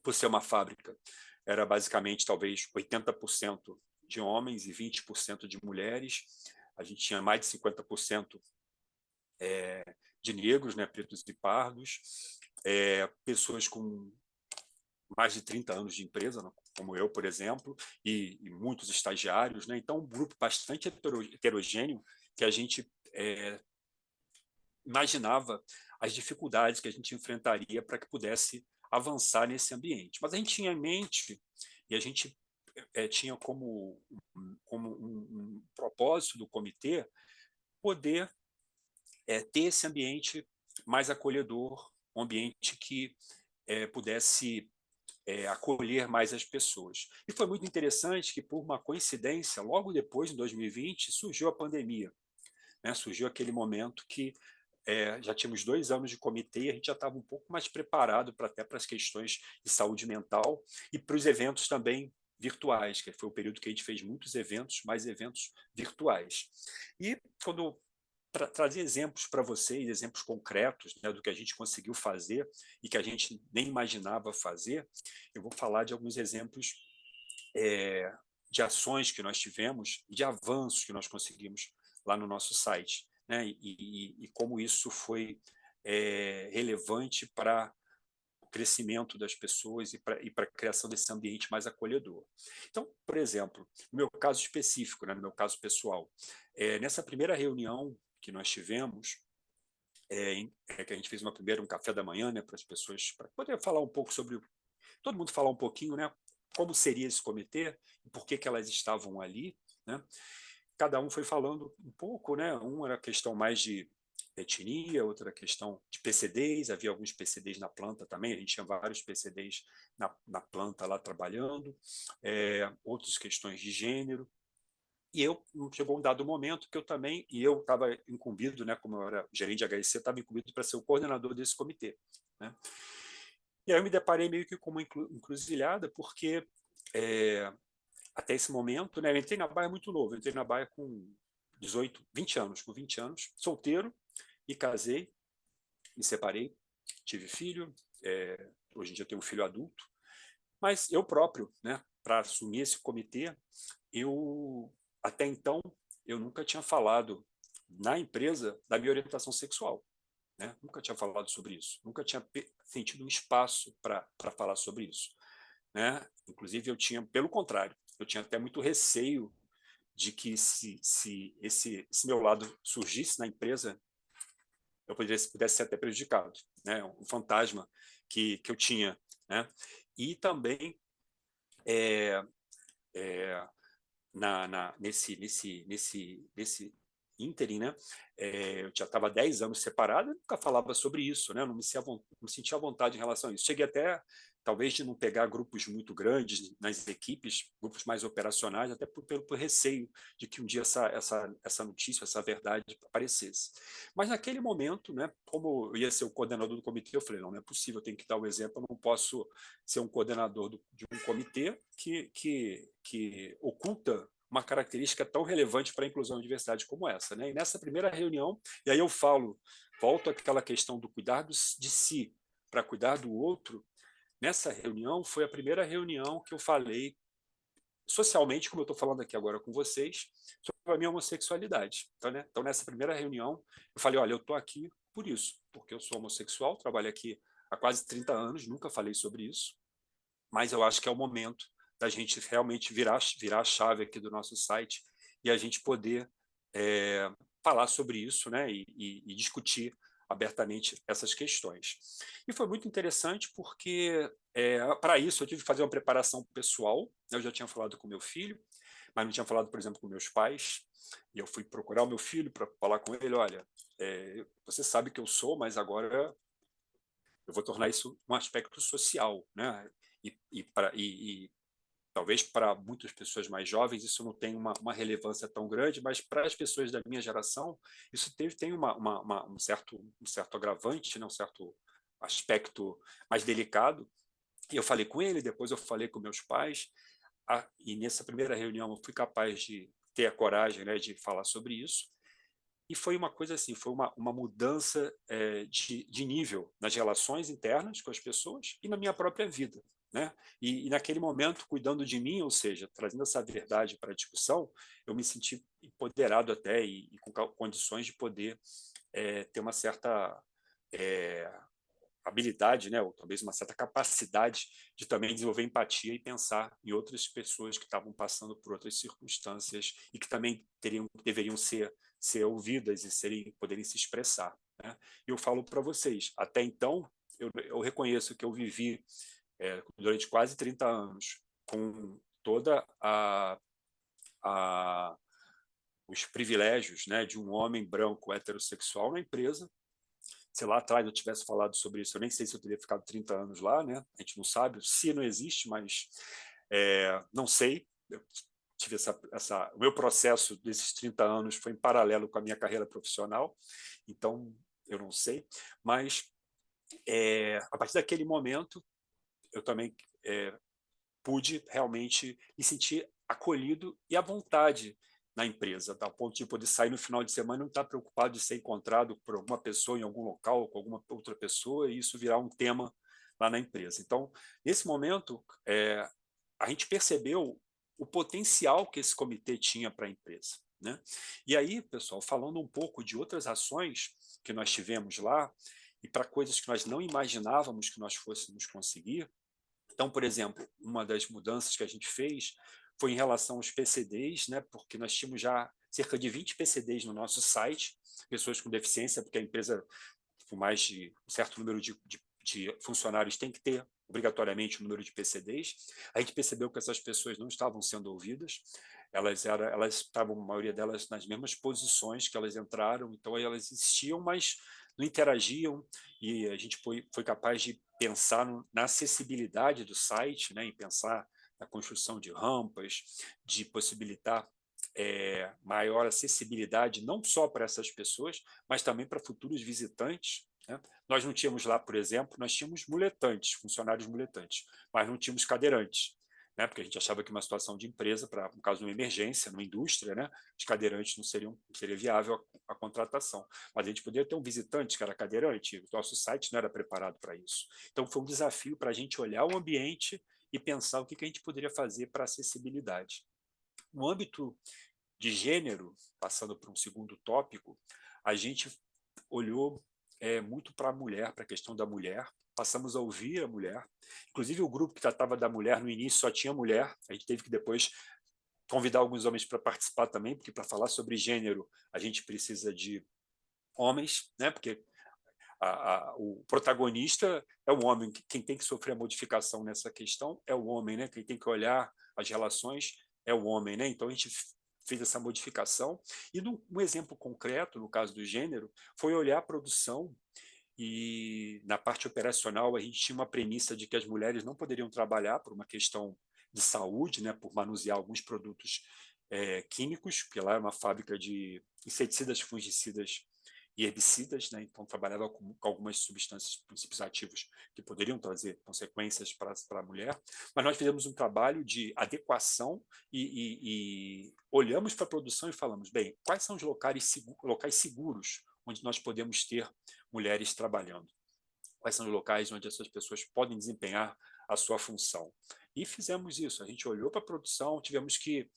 por ser uma fábrica, era basicamente talvez 80% de homens e 20% de mulheres. A gente tinha mais de 50% de negros, né, pretos e pardos, pessoas com mais de 30 anos de empresa, como eu, por exemplo, e muitos estagiários, né? Então, um grupo bastante heterogêneo que a gente imaginava as dificuldades que a gente enfrentaria para que pudesse avançar nesse ambiente. Mas a gente tinha em mente, e a gente tinha como um propósito do comitê, poder ter esse ambiente mais acolhedor, um ambiente que pudesse acolher mais as pessoas. E foi muito interessante que, por uma coincidência, logo depois, em 2020, surgiu a pandemia, né? Surgiu aquele momento que já tínhamos 2 anos de comitê e a gente já estava um pouco mais preparado até para as questões de saúde mental e para os eventos também virtuais, que foi o período que a gente fez muitos eventos, mais eventos virtuais. E quando trazer exemplos para vocês, exemplos concretos, né, do que a gente conseguiu fazer e que a gente nem imaginava fazer. Eu vou falar de alguns exemplos de ações que nós tivemos, de avanços que nós conseguimos lá no nosso site, né, e como isso foi relevante para o crescimento das pessoas e para a criação desse ambiente mais acolhedor. Então, por exemplo, no meu caso específico, né, no meu caso pessoal, nessa primeira reunião que nós tivemos, que a gente fez um café da manhã, né, para as pessoas, para poder falar um pouco sobre, todo mundo falar um pouquinho, né, como seria esse comitê e por que elas estavam ali, né? Cada um foi falando um pouco, né? Um era questão mais de etnia, outra questão de PCDs, havia alguns PCDs na planta também, a gente tinha vários PCDs na planta lá trabalhando, outras questões de gênero. E chegou um dado momento que eu estava incumbido, né, como eu era gerente de HSC, estava incumbido para ser o coordenador desse comitê, né? E aí eu me deparei meio que com uma encruzilhada, porque até esse momento, né, eu entrei na Baia muito novo, eu entrei na Baia com 20 anos, solteiro, e casei, me separei, tive filho, hoje em dia eu tenho um filho adulto, mas eu próprio, né, para assumir esse comitê, até então, eu nunca tinha falado na empresa da minha orientação sexual, né? Nunca tinha falado sobre isso, nunca tinha sentido um espaço para falar sobre isso, né? Inclusive, eu tinha, pelo contrário, eu tinha até muito receio de que se esse meu lado surgisse na empresa, eu pudesse ser até prejudicado, né? Um fantasma que eu tinha, né? E também nesse ínterim, né? Eu já estava 10 anos separado, eu nunca falava sobre isso, né? Não me sentia à vontade em relação a isso. Cheguei até, talvez, de não pegar grupos muito grandes nas equipes, grupos mais operacionais, até por receio de que um dia essa notícia, essa verdade aparecesse. Mas naquele momento, né, como eu ia ser o coordenador do comitê, eu falei, não é possível, eu tenho que dar o exemplo, eu não posso ser um coordenador de um comitê que oculta uma característica tão relevante para a inclusão e diversidade como essa, né? E nessa primeira reunião, e aí eu volto àquela questão do cuidar de si para cuidar do outro. Nessa reunião foi a primeira reunião que eu falei socialmente, como eu estou falando aqui agora com vocês, sobre a minha homossexualidade. Então, nessa primeira reunião, eu falei, olha, eu estou aqui por isso, porque eu sou homossexual, trabalho aqui há quase 30 anos, nunca falei sobre isso, mas eu acho que é o momento da gente realmente virar a chave aqui do nosso site e a gente poder falar sobre isso, né, e discutir abertamente essas questões. E foi muito interessante porque, para isso, eu tive que fazer uma preparação pessoal. Eu já tinha falado com meu filho, mas não tinha falado, por exemplo, com meus pais, e eu fui procurar o meu filho para falar com ele, olha, você sabe que eu sou, mas agora eu vou tornar isso um aspecto social, né? E talvez para muitas pessoas mais jovens isso não tem uma relevância tão grande, mas para as pessoas da minha geração isso tem um certo agravante, né? Um certo aspecto mais delicado. E eu falei com ele, depois eu falei com meus pais, e nessa primeira reunião eu fui capaz de ter a coragem, né, de falar sobre isso. E foi uma coisa assim, foi uma mudança de nível nas relações internas com as pessoas e na minha própria vida, né? E naquele momento, cuidando de mim, ou seja, trazendo essa verdade para a discussão, eu me senti empoderado até e com condições de poder ter uma certa habilidade, né, ou talvez uma certa capacidade de também desenvolver empatia e pensar em outras pessoas que estavam passando por outras circunstâncias e que também deveriam ser ouvidas e poderem se expressar, né? E eu falo para vocês, até então, eu reconheço que eu vivi durante quase 30 anos com toda os privilégios, né, de um homem branco heterossexual na empresa. Se lá atrás eu tivesse falado sobre isso, eu nem sei se eu teria ficado 30 anos lá, né? A gente não sabe, se não existe, mas não sei. Eu tive o meu processo desses 30 anos foi em paralelo com a minha carreira profissional, então eu não sei. Mas a partir daquele momento, eu também pude realmente me sentir acolhido e à vontade na empresa, tá? A ponto de poder sair no final de semana e não estar preocupado de ser encontrado por alguma pessoa em algum local, com alguma outra pessoa, e isso virar um tema lá na empresa. Então, nesse momento, a gente percebeu o potencial que esse comitê tinha para a empresa, né? E aí, pessoal, falando um pouco de outras ações que nós tivemos lá, e para coisas que nós não imaginávamos que nós fôssemos conseguir. Então, por exemplo, uma das mudanças que a gente fez foi em relação aos PCDs, né? Porque nós tínhamos já cerca de 20 PCDs no nosso site, pessoas com deficiência, porque a empresa, com mais de um certo número de funcionários, tem que ter obrigatoriamente o número de PCDs. A gente percebeu que essas pessoas não estavam sendo ouvidas, elas estavam, a maioria delas, nas mesmas posições que elas entraram, então elas existiam, mas não interagiam, e a gente foi capaz de pensar na acessibilidade do site, né, em pensar na construção de rampas, de possibilitar maior acessibilidade, não só para essas pessoas, mas também para futuros visitantes, né? Nós não tínhamos lá, por exemplo, nós tínhamos muletantes, funcionários muletantes, mas não tínhamos cadeirantes, né? Porque a gente achava que uma situação de empresa, no caso de uma emergência, numa indústria, né, os cadeirantes não seria viável a contratação. Mas a gente poderia ter um visitante que era cadeirante, o nosso site não era preparado para isso. Então foi um desafio para a gente olhar o ambiente e pensar o que a gente poderia fazer para acessibilidade. No âmbito de gênero, passando para um segundo tópico, a gente olhou muito para a mulher, para a questão da mulher, passamos a ouvir a mulher, inclusive o grupo que tratava da mulher no início só tinha mulher, a gente teve que depois convidar alguns homens para participar também, porque para falar sobre gênero a gente precisa de homens, né? Porque o protagonista é o homem, quem tem que sofrer a modificação nessa questão é o homem, né? Quem tem que olhar as relações é o homem, né? Então a gente fez essa modificação, e um exemplo concreto, no caso do gênero, foi olhar a produção, e na parte operacional a gente tinha uma premissa de que as mulheres não poderiam trabalhar por uma questão de saúde, né, por manusear alguns produtos químicos, porque lá é uma fábrica de inseticidas, fungicidas e herbicidas, né, então trabalhava com algumas substâncias, princípios ativos que poderiam trazer consequências para a mulher, mas nós fizemos um trabalho de adequação e olhamos para a produção e falamos, bem, quais são os locais seguros onde nós podemos ter mulheres trabalhando? Quais são os locais onde essas pessoas podem desempenhar a sua função? E fizemos isso, a gente olhou para a produção, tivemos que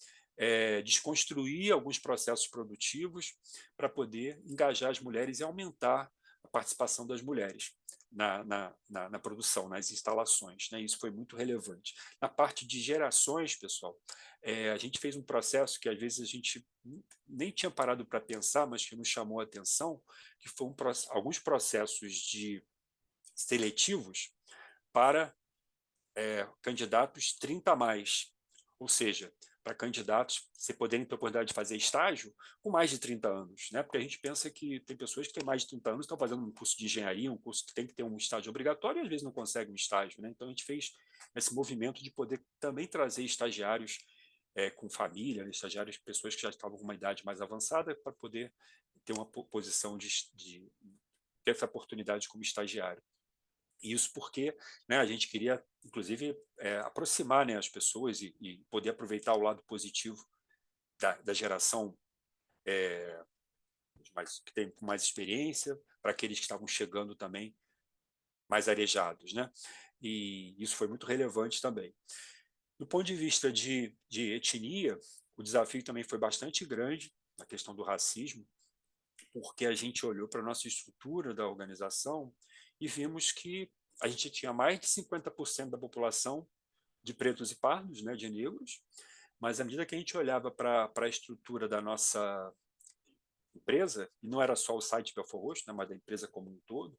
desconstruir alguns processos produtivos para poder engajar as mulheres e aumentar a participação das mulheres na produção, nas instalações, né? Isso foi muito relevante. Na parte de gerações, pessoal, a gente fez um processo que às vezes a gente nem tinha parado para pensar, mas que nos chamou a atenção, que foi alguns processos seletivos para candidatos 30 a mais, ou seja, para candidatos se poderem ter a oportunidade de fazer estágio com mais de 30 anos, né? Porque a gente pensa que tem pessoas que têm mais de 30 anos, estão fazendo um curso de engenharia, um curso que tem que ter um estágio obrigatório, e às vezes não conseguem um estágio, né? Então a gente fez esse movimento de poder também trazer estagiários com família, estagiários, pessoas que já estavam com uma idade mais avançada, para poder ter uma posição de ter essa oportunidade como estagiário. Isso porque, né, a gente queria, inclusive, aproximar, né, as pessoas e poder aproveitar o lado positivo da geração que tem mais experiência, para aqueles que estavam chegando também mais arejados, né? E isso foi muito relevante também. Do ponto de vista de etnia, o desafio também foi bastante grande na questão do racismo, porque a gente olhou para a nossa estrutura da organização e vimos que a gente tinha mais de 50% da população de pretos e pardos, né, de negros, mas à medida que a gente olhava para a estrutura da nossa empresa, e não era só o site Belfor Roxo, né, mas da empresa como um todo,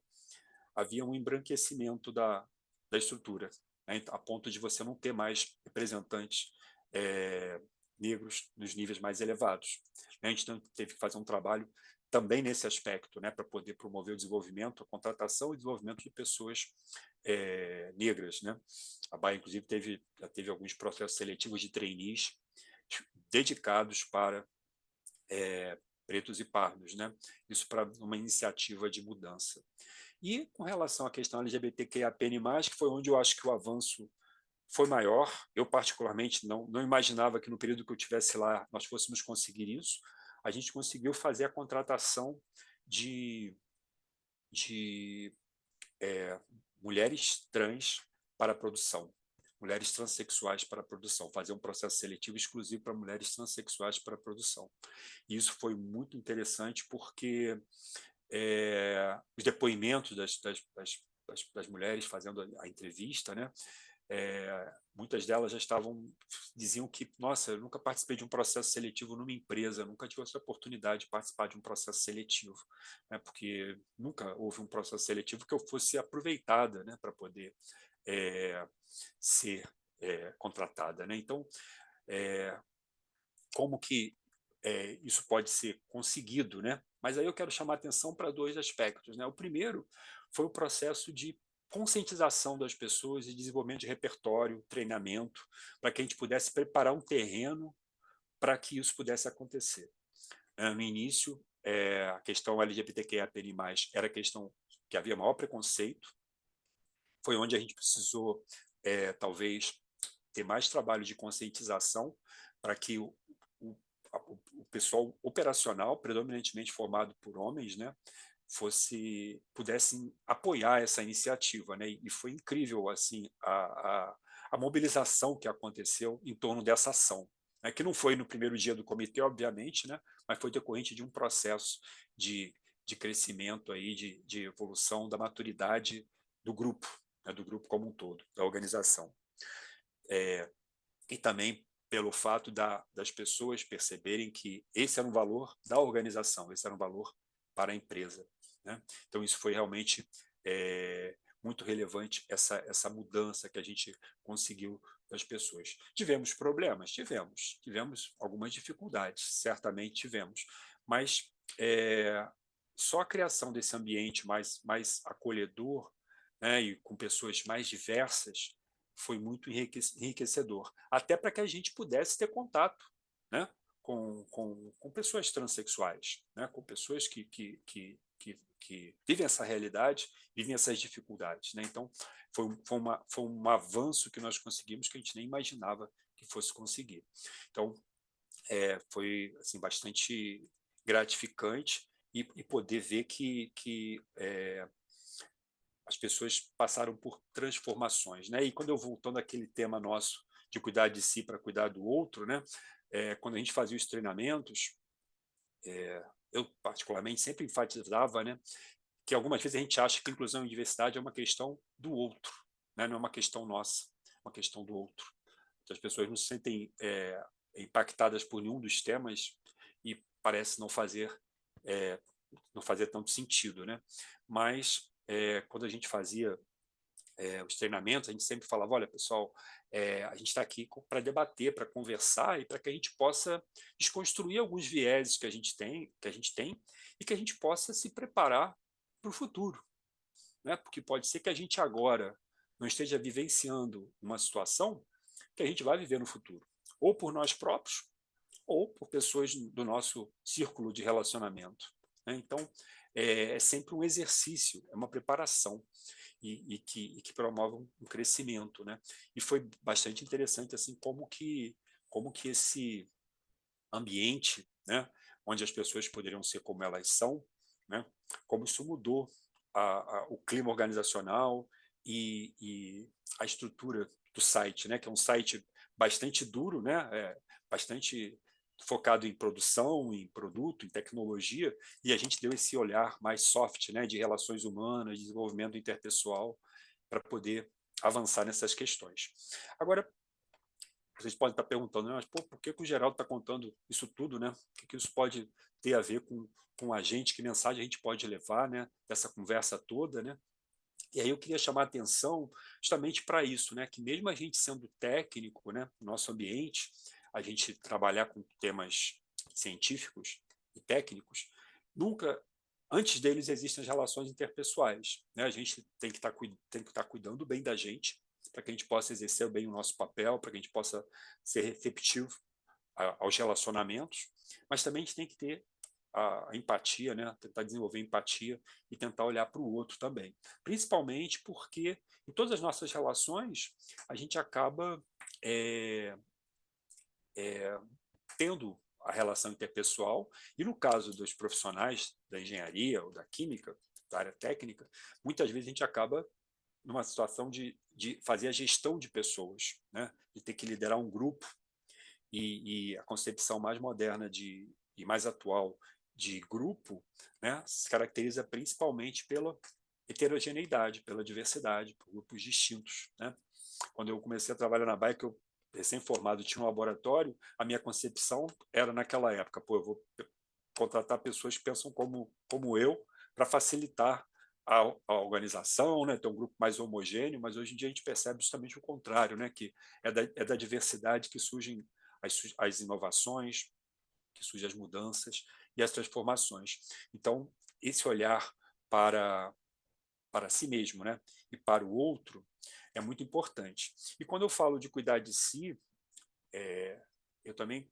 havia um embranquecimento da estrutura, né, a ponto de você não ter mais representantes negros nos níveis mais elevados. A gente teve que fazer um trabalho também nesse aspecto, né, para poder promover o desenvolvimento, a contratação e desenvolvimento de pessoas negras, né? A Baia, inclusive, já teve alguns processos seletivos de trainees dedicados para pretos e pardos, né? Isso para uma iniciativa de mudança. E com relação à questão LGBTQIAPN+, que foi onde eu acho que o avanço foi maior. Eu, particularmente, não imaginava que no período que eu estivesse lá nós fôssemos conseguir isso. A gente conseguiu fazer a contratação de mulheres trans para a produção, mulheres transexuais para a produção, fazer um processo seletivo exclusivo para mulheres transexuais para a produção. E isso foi muito interessante porque os depoimentos das mulheres fazendo a entrevista, né? Muitas delas diziam que, nossa, eu nunca participei de um processo seletivo numa empresa, nunca tive essa oportunidade de participar de um processo seletivo, né? Porque nunca houve um processo seletivo que eu fosse aproveitada, né, para poder ser contratada, né? Então, como que isso pode ser conseguido, né? Mas aí eu quero chamar a atenção para 2 aspectos, né? O primeiro foi o processo de conscientização das pessoas e desenvolvimento de repertório, treinamento, para que a gente pudesse preparar um terreno para que isso pudesse acontecer. No início, a questão LGBTQIA+, era a questão que havia maior preconceito, foi onde a gente precisou, talvez, ter mais trabalho de conscientização para que o pessoal operacional, predominantemente formado por homens, né, pudessem apoiar essa iniciativa, né? E foi incrível assim a mobilização que aconteceu em torno dessa ação, né? Que não foi no primeiro dia do comitê, obviamente, né? Mas foi decorrente de um processo de crescimento aí, de evolução da maturidade do grupo, né? Do grupo como um todo, da organização. E também pelo fato das pessoas perceberem que esse era um valor da organização, esse era um valor para a empresa, né? Então, isso foi realmente muito relevante, essa mudança que a gente conseguiu das pessoas. Tivemos problemas? Tivemos algumas dificuldades, certamente tivemos, mas só a criação desse ambiente mais acolhedor, né, e com pessoas mais diversas, foi muito enriquecedor, até para que a gente pudesse ter contato, né, com pessoas transexuais, né, com pessoas que vivem essa realidade, vivem essas dificuldades, né? Então, foi um avanço que nós conseguimos que a gente nem imaginava que fosse conseguir. Então, foi assim, bastante gratificante e poder ver que as pessoas passaram por transformações, né? E quando eu voltando àquele tema nosso de cuidar de si para cuidar do outro, né? Quando a gente fazia os treinamentos, eu particularmente sempre enfatizava, né, que algumas vezes a gente acha que inclusão e diversidade é uma questão do outro, né? Não é uma questão nossa, é uma questão do outro. Então, as pessoas não se sentem impactadas por nenhum dos temas e parece não fazer tanto sentido, né? Mas quando a gente fazia os treinamentos, a gente sempre falava, olha, pessoal, a gente está aqui para debater, para conversar e para que a gente possa desconstruir alguns vieses que a gente tem e que a gente possa se preparar para o futuro, né? Porque pode ser que a gente agora não esteja vivenciando uma situação que a gente vai viver no futuro, ou por nós próprios, ou por pessoas do nosso círculo de relacionamento, né? Então, é sempre um exercício, é uma preparação e que promove um crescimento, né? E foi bastante interessante assim como que esse ambiente, né, onde as pessoas poderiam ser como elas são, né, como isso mudou o clima organizacional e a estrutura do site, né, que é um site bastante duro, né, bastante focado em produção, em produto, em tecnologia, e a gente deu esse olhar mais soft, né, de relações humanas, de desenvolvimento interpessoal, para poder avançar nessas questões. Agora, vocês podem estar perguntando, mas pô, por que o Geraldo está contando isso tudo, né? O que isso pode ter a ver com a gente? Que mensagem a gente pode levar, né? Dessa conversa toda, né? E aí eu queria chamar a atenção justamente para isso, né? Que mesmo a gente sendo técnico, né? No nosso ambiente, a gente trabalhar com temas científicos e técnicos, nunca antes deles existem as relações interpessoais, né? A gente tem que estar cuidando bem da gente para que a gente possa exercer bem o nosso papel, para que a gente possa ser receptivo aos relacionamentos, mas também a gente tem que ter a empatia, né? Tentar desenvolver empatia e tentar olhar para o outro também. Principalmente porque em todas as nossas relações a gente acaba tendo a relação interpessoal, e no caso dos profissionais da engenharia ou da química, da área técnica, muitas vezes a gente acaba numa situação de fazer a gestão de pessoas, né? De ter que liderar um grupo, e a concepção mais moderna e mais atual de grupo, né, se caracteriza principalmente pela heterogeneidade, pela diversidade, por grupos distintos, né? Quando eu comecei a trabalhar na BAE, que eu recém-formado tinha um laboratório, a minha concepção era naquela época, eu vou contratar pessoas que pensam como eu, para facilitar a organização, né, ter um grupo mais homogêneo, mas hoje em dia a gente percebe justamente o contrário, né, que é da diversidade que surgem as inovações, que surgem as mudanças e as transformações. Então, esse olhar para si mesmo, né, e para o outro é muito importante. E quando eu falo de cuidar de si, eu também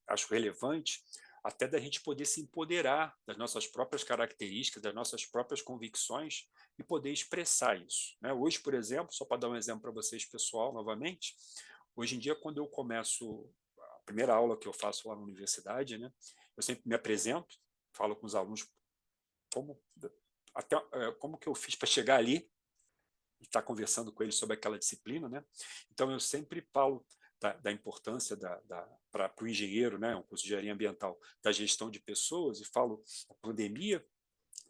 acho relevante até da gente poder se empoderar das nossas próprias características, das nossas próprias convicções e poder expressar isso, né? Hoje, por exemplo, só para dar um exemplo para vocês, pessoal, novamente, hoje em dia, quando eu começo a primeira aula que eu faço lá na universidade, né, eu sempre me apresento, falo com os alunos como que eu fiz para chegar ali e estar conversando com eles sobre aquela disciplina, né? Então, eu sempre falo da importância para o engenheiro, né, um curso de engenharia ambiental, da gestão de pessoas, e falo da pandemia,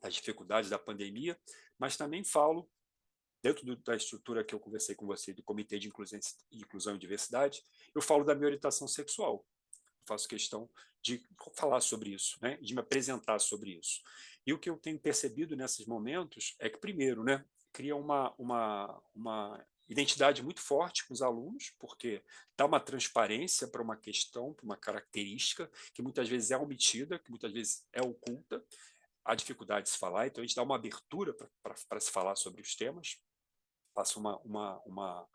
das dificuldades da pandemia, mas também falo, dentro da estrutura que eu conversei com você, do Comitê de Inclusão e Diversidade, eu falo da minha orientação sexual. Eu faço questão de falar sobre isso, né, de me apresentar sobre isso. E o que eu tenho percebido nesses momentos é que, primeiro, né, cria uma identidade muito forte com os alunos, porque dá uma transparência para uma questão, para uma característica que muitas vezes é omitida, que muitas vezes é oculta, há dificuldade de se falar, então a gente dá uma abertura para se falar sobre os temas, passa uma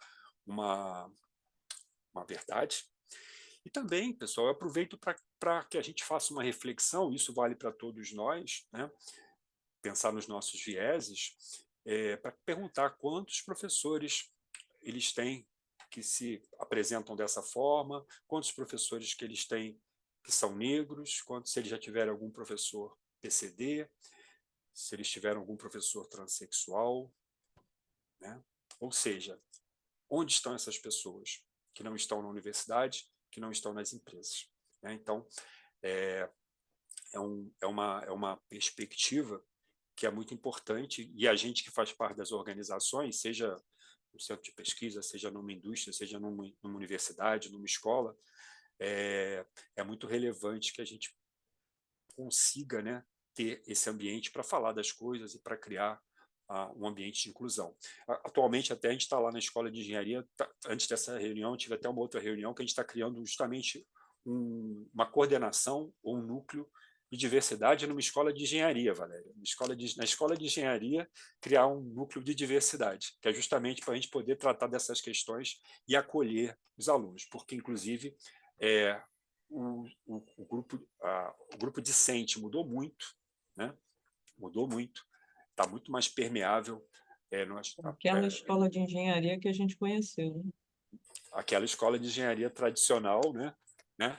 verdade. E também, pessoal, eu aproveito para que a gente faça uma reflexão, isso vale para todos nós, né? Pensar nos nossos vieses, para perguntar quantos professores eles têm que se apresentam dessa forma, quantos professores que eles têm que são negros, se eles já tiveram algum professor PCD, se eles tiveram algum professor transexual, né? Ou seja, onde estão essas pessoas que não estão na universidade, que não estão nas empresas, né? Então, é uma perspectiva que é muito importante, e a gente que faz parte das organizações, seja no centro de pesquisa, seja numa indústria, seja numa universidade, numa escola, é muito relevante que a gente consiga, né, ter esse ambiente para falar das coisas e para criar um ambiente de inclusão. Atualmente, até a gente está lá na Escola de Engenharia, antes dessa reunião, tive até uma outra reunião que a gente está criando justamente uma coordenação ou um núcleo de diversidade numa escola de engenharia, Valéria. Na escola de engenharia, criar um núcleo de diversidade, que é justamente para a gente poder tratar dessas questões e acolher os alunos, porque, inclusive, o grupo discente mudou muito, né? Mudou muito, está muito mais permeável. Aquela escola de engenharia que a gente conheceu, né? Aquela escola de engenharia tradicional, né?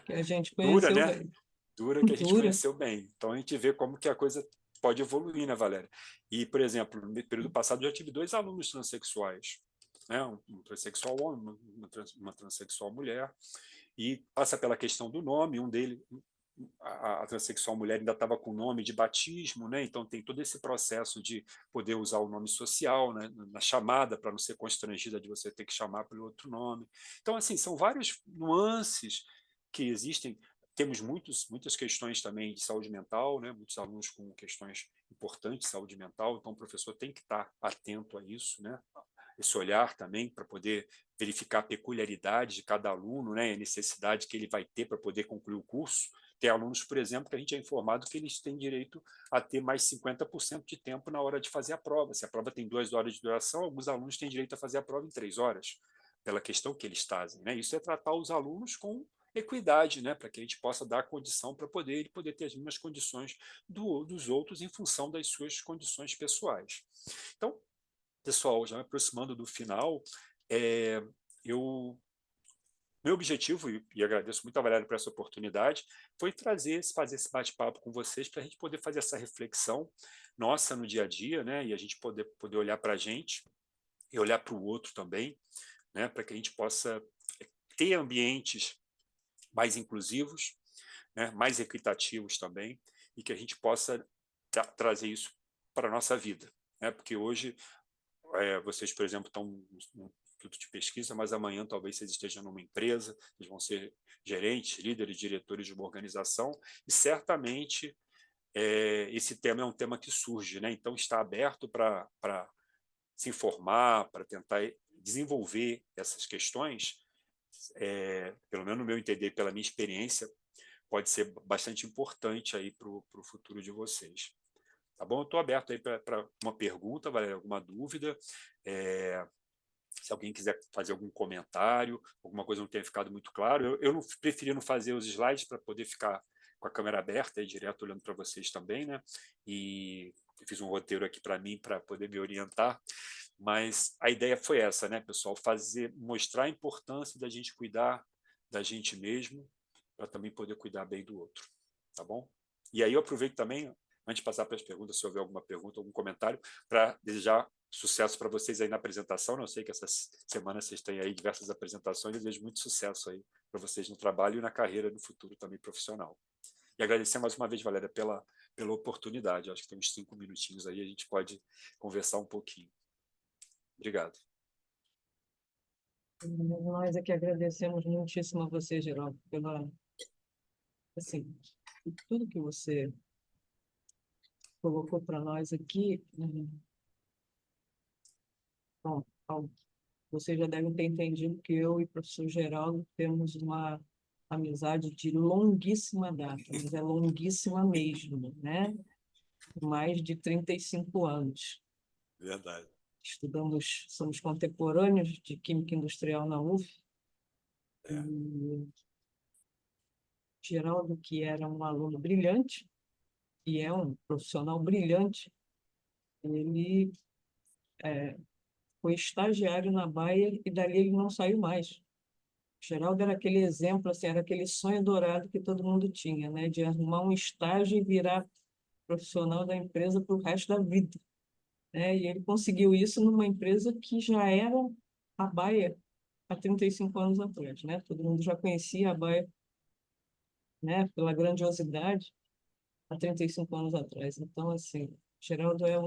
Que a gente Dura, conheceu né? bem. Dura, que a gente Dura. conheceu bem. Então a gente vê como que a coisa pode evoluir, né, Valéria? E, por exemplo, no período passado eu já tive 2 alunos transexuais, né? Um transexual homem, uma transexual mulher, e passa pela questão do nome, um deles, a transexual mulher ainda estava com o nome de batismo, né? Então tem todo esse processo de poder usar o nome social, né, na chamada, para não ser constrangida de você ter que chamar pelo outro nome. Então, assim, são várias nuances que existem. Temos muitas questões também de saúde mental, né? Muitos alunos com questões importantes de saúde mental, então o professor tem que estar atento a isso, né? Esse olhar também para poder verificar a peculiaridade de cada aluno, né? A necessidade que ele vai ter para poder concluir o curso. Tem alunos, por exemplo, que a gente é informado que eles têm direito a ter mais 50% de tempo na hora de fazer a prova. Se a prova tem 2 horas de duração, alguns alunos têm direito a fazer a prova em 3 horas, pela questão que eles fazem, né? Isso é tratar os alunos com equidade, né, para que a gente possa dar condição para ele poder ter as mesmas condições dos outros em função das suas condições pessoais. Então, pessoal, já me aproximando do final, eu meu objetivo, e agradeço muito a Valéria por essa oportunidade, foi fazer esse bate-papo com vocês para a gente poder fazer essa reflexão nossa no dia a dia, né, e a gente poder olhar para a gente e olhar para o outro também, né, para que a gente possa ter ambientes mais inclusivos, né, mais equitativos também, e que a gente possa trazer isso para a nossa vida, né, porque hoje vocês, por exemplo, estão no instituto de pesquisa, mas amanhã talvez vocês estejam numa empresa, vocês vão ser gerentes, líderes, diretores de uma organização, e certamente esse tema é um tema que surge, né? Então está aberto para se informar, para tentar desenvolver essas questões, pelo menos no meu entender, pela minha experiência, pode ser bastante importante aí para o futuro de vocês. Tá bom? Eu estou aberto aí para uma pergunta, Valéria, alguma dúvida. Se alguém quiser fazer algum comentário, alguma coisa não tenha ficado muito claro. Eu não, preferi não fazer os slides para poder ficar com a câmera aberta e direto olhando para vocês também, né? E eu fiz um roteiro aqui para mim para poder me orientar. Mas a ideia foi essa, né, pessoal? Mostrar a importância da gente cuidar da gente mesmo para também poder cuidar bem do outro. Tá bom? E aí eu aproveito também, antes de passar para as perguntas, se houver alguma pergunta, algum comentário, para desejar sucesso para vocês aí na apresentação. Eu sei que essa semana vocês têm aí diversas apresentações. Eu desejo muito sucesso aí para vocês no trabalho e na carreira no futuro também profissional. E agradecer mais uma vez, Valéria, pela oportunidade. Acho que tem uns 5 minutinhos aí, a gente pode conversar um pouquinho. Obrigado. Nós é que agradecemos muitíssimo a você, Geraldo, assim, por tudo que você colocou para nós aqui. Bom, vocês já devem ter entendido que eu e o professor Geraldo temos uma amizade de longuíssima data, mas é longuíssima mesmo, né? Mais de 35 anos. Verdade. Somos contemporâneos de Química Industrial na UF. E Geraldo, que era um aluno brilhante, e é um profissional brilhante, ele foi estagiário na Bayer e dali ele não saiu mais. Geraldo era aquele exemplo, assim, era aquele sonho dourado que todo mundo tinha, né? De arrumar um estágio e virar profissional da empresa para o resto da vida, né? E ele conseguiu isso numa empresa que já era a Bayer há 35 anos atrás, né? Todo mundo já conhecia a Bayer, né? Pela grandiosidade há 35 anos atrás. Então, assim, Geraldo é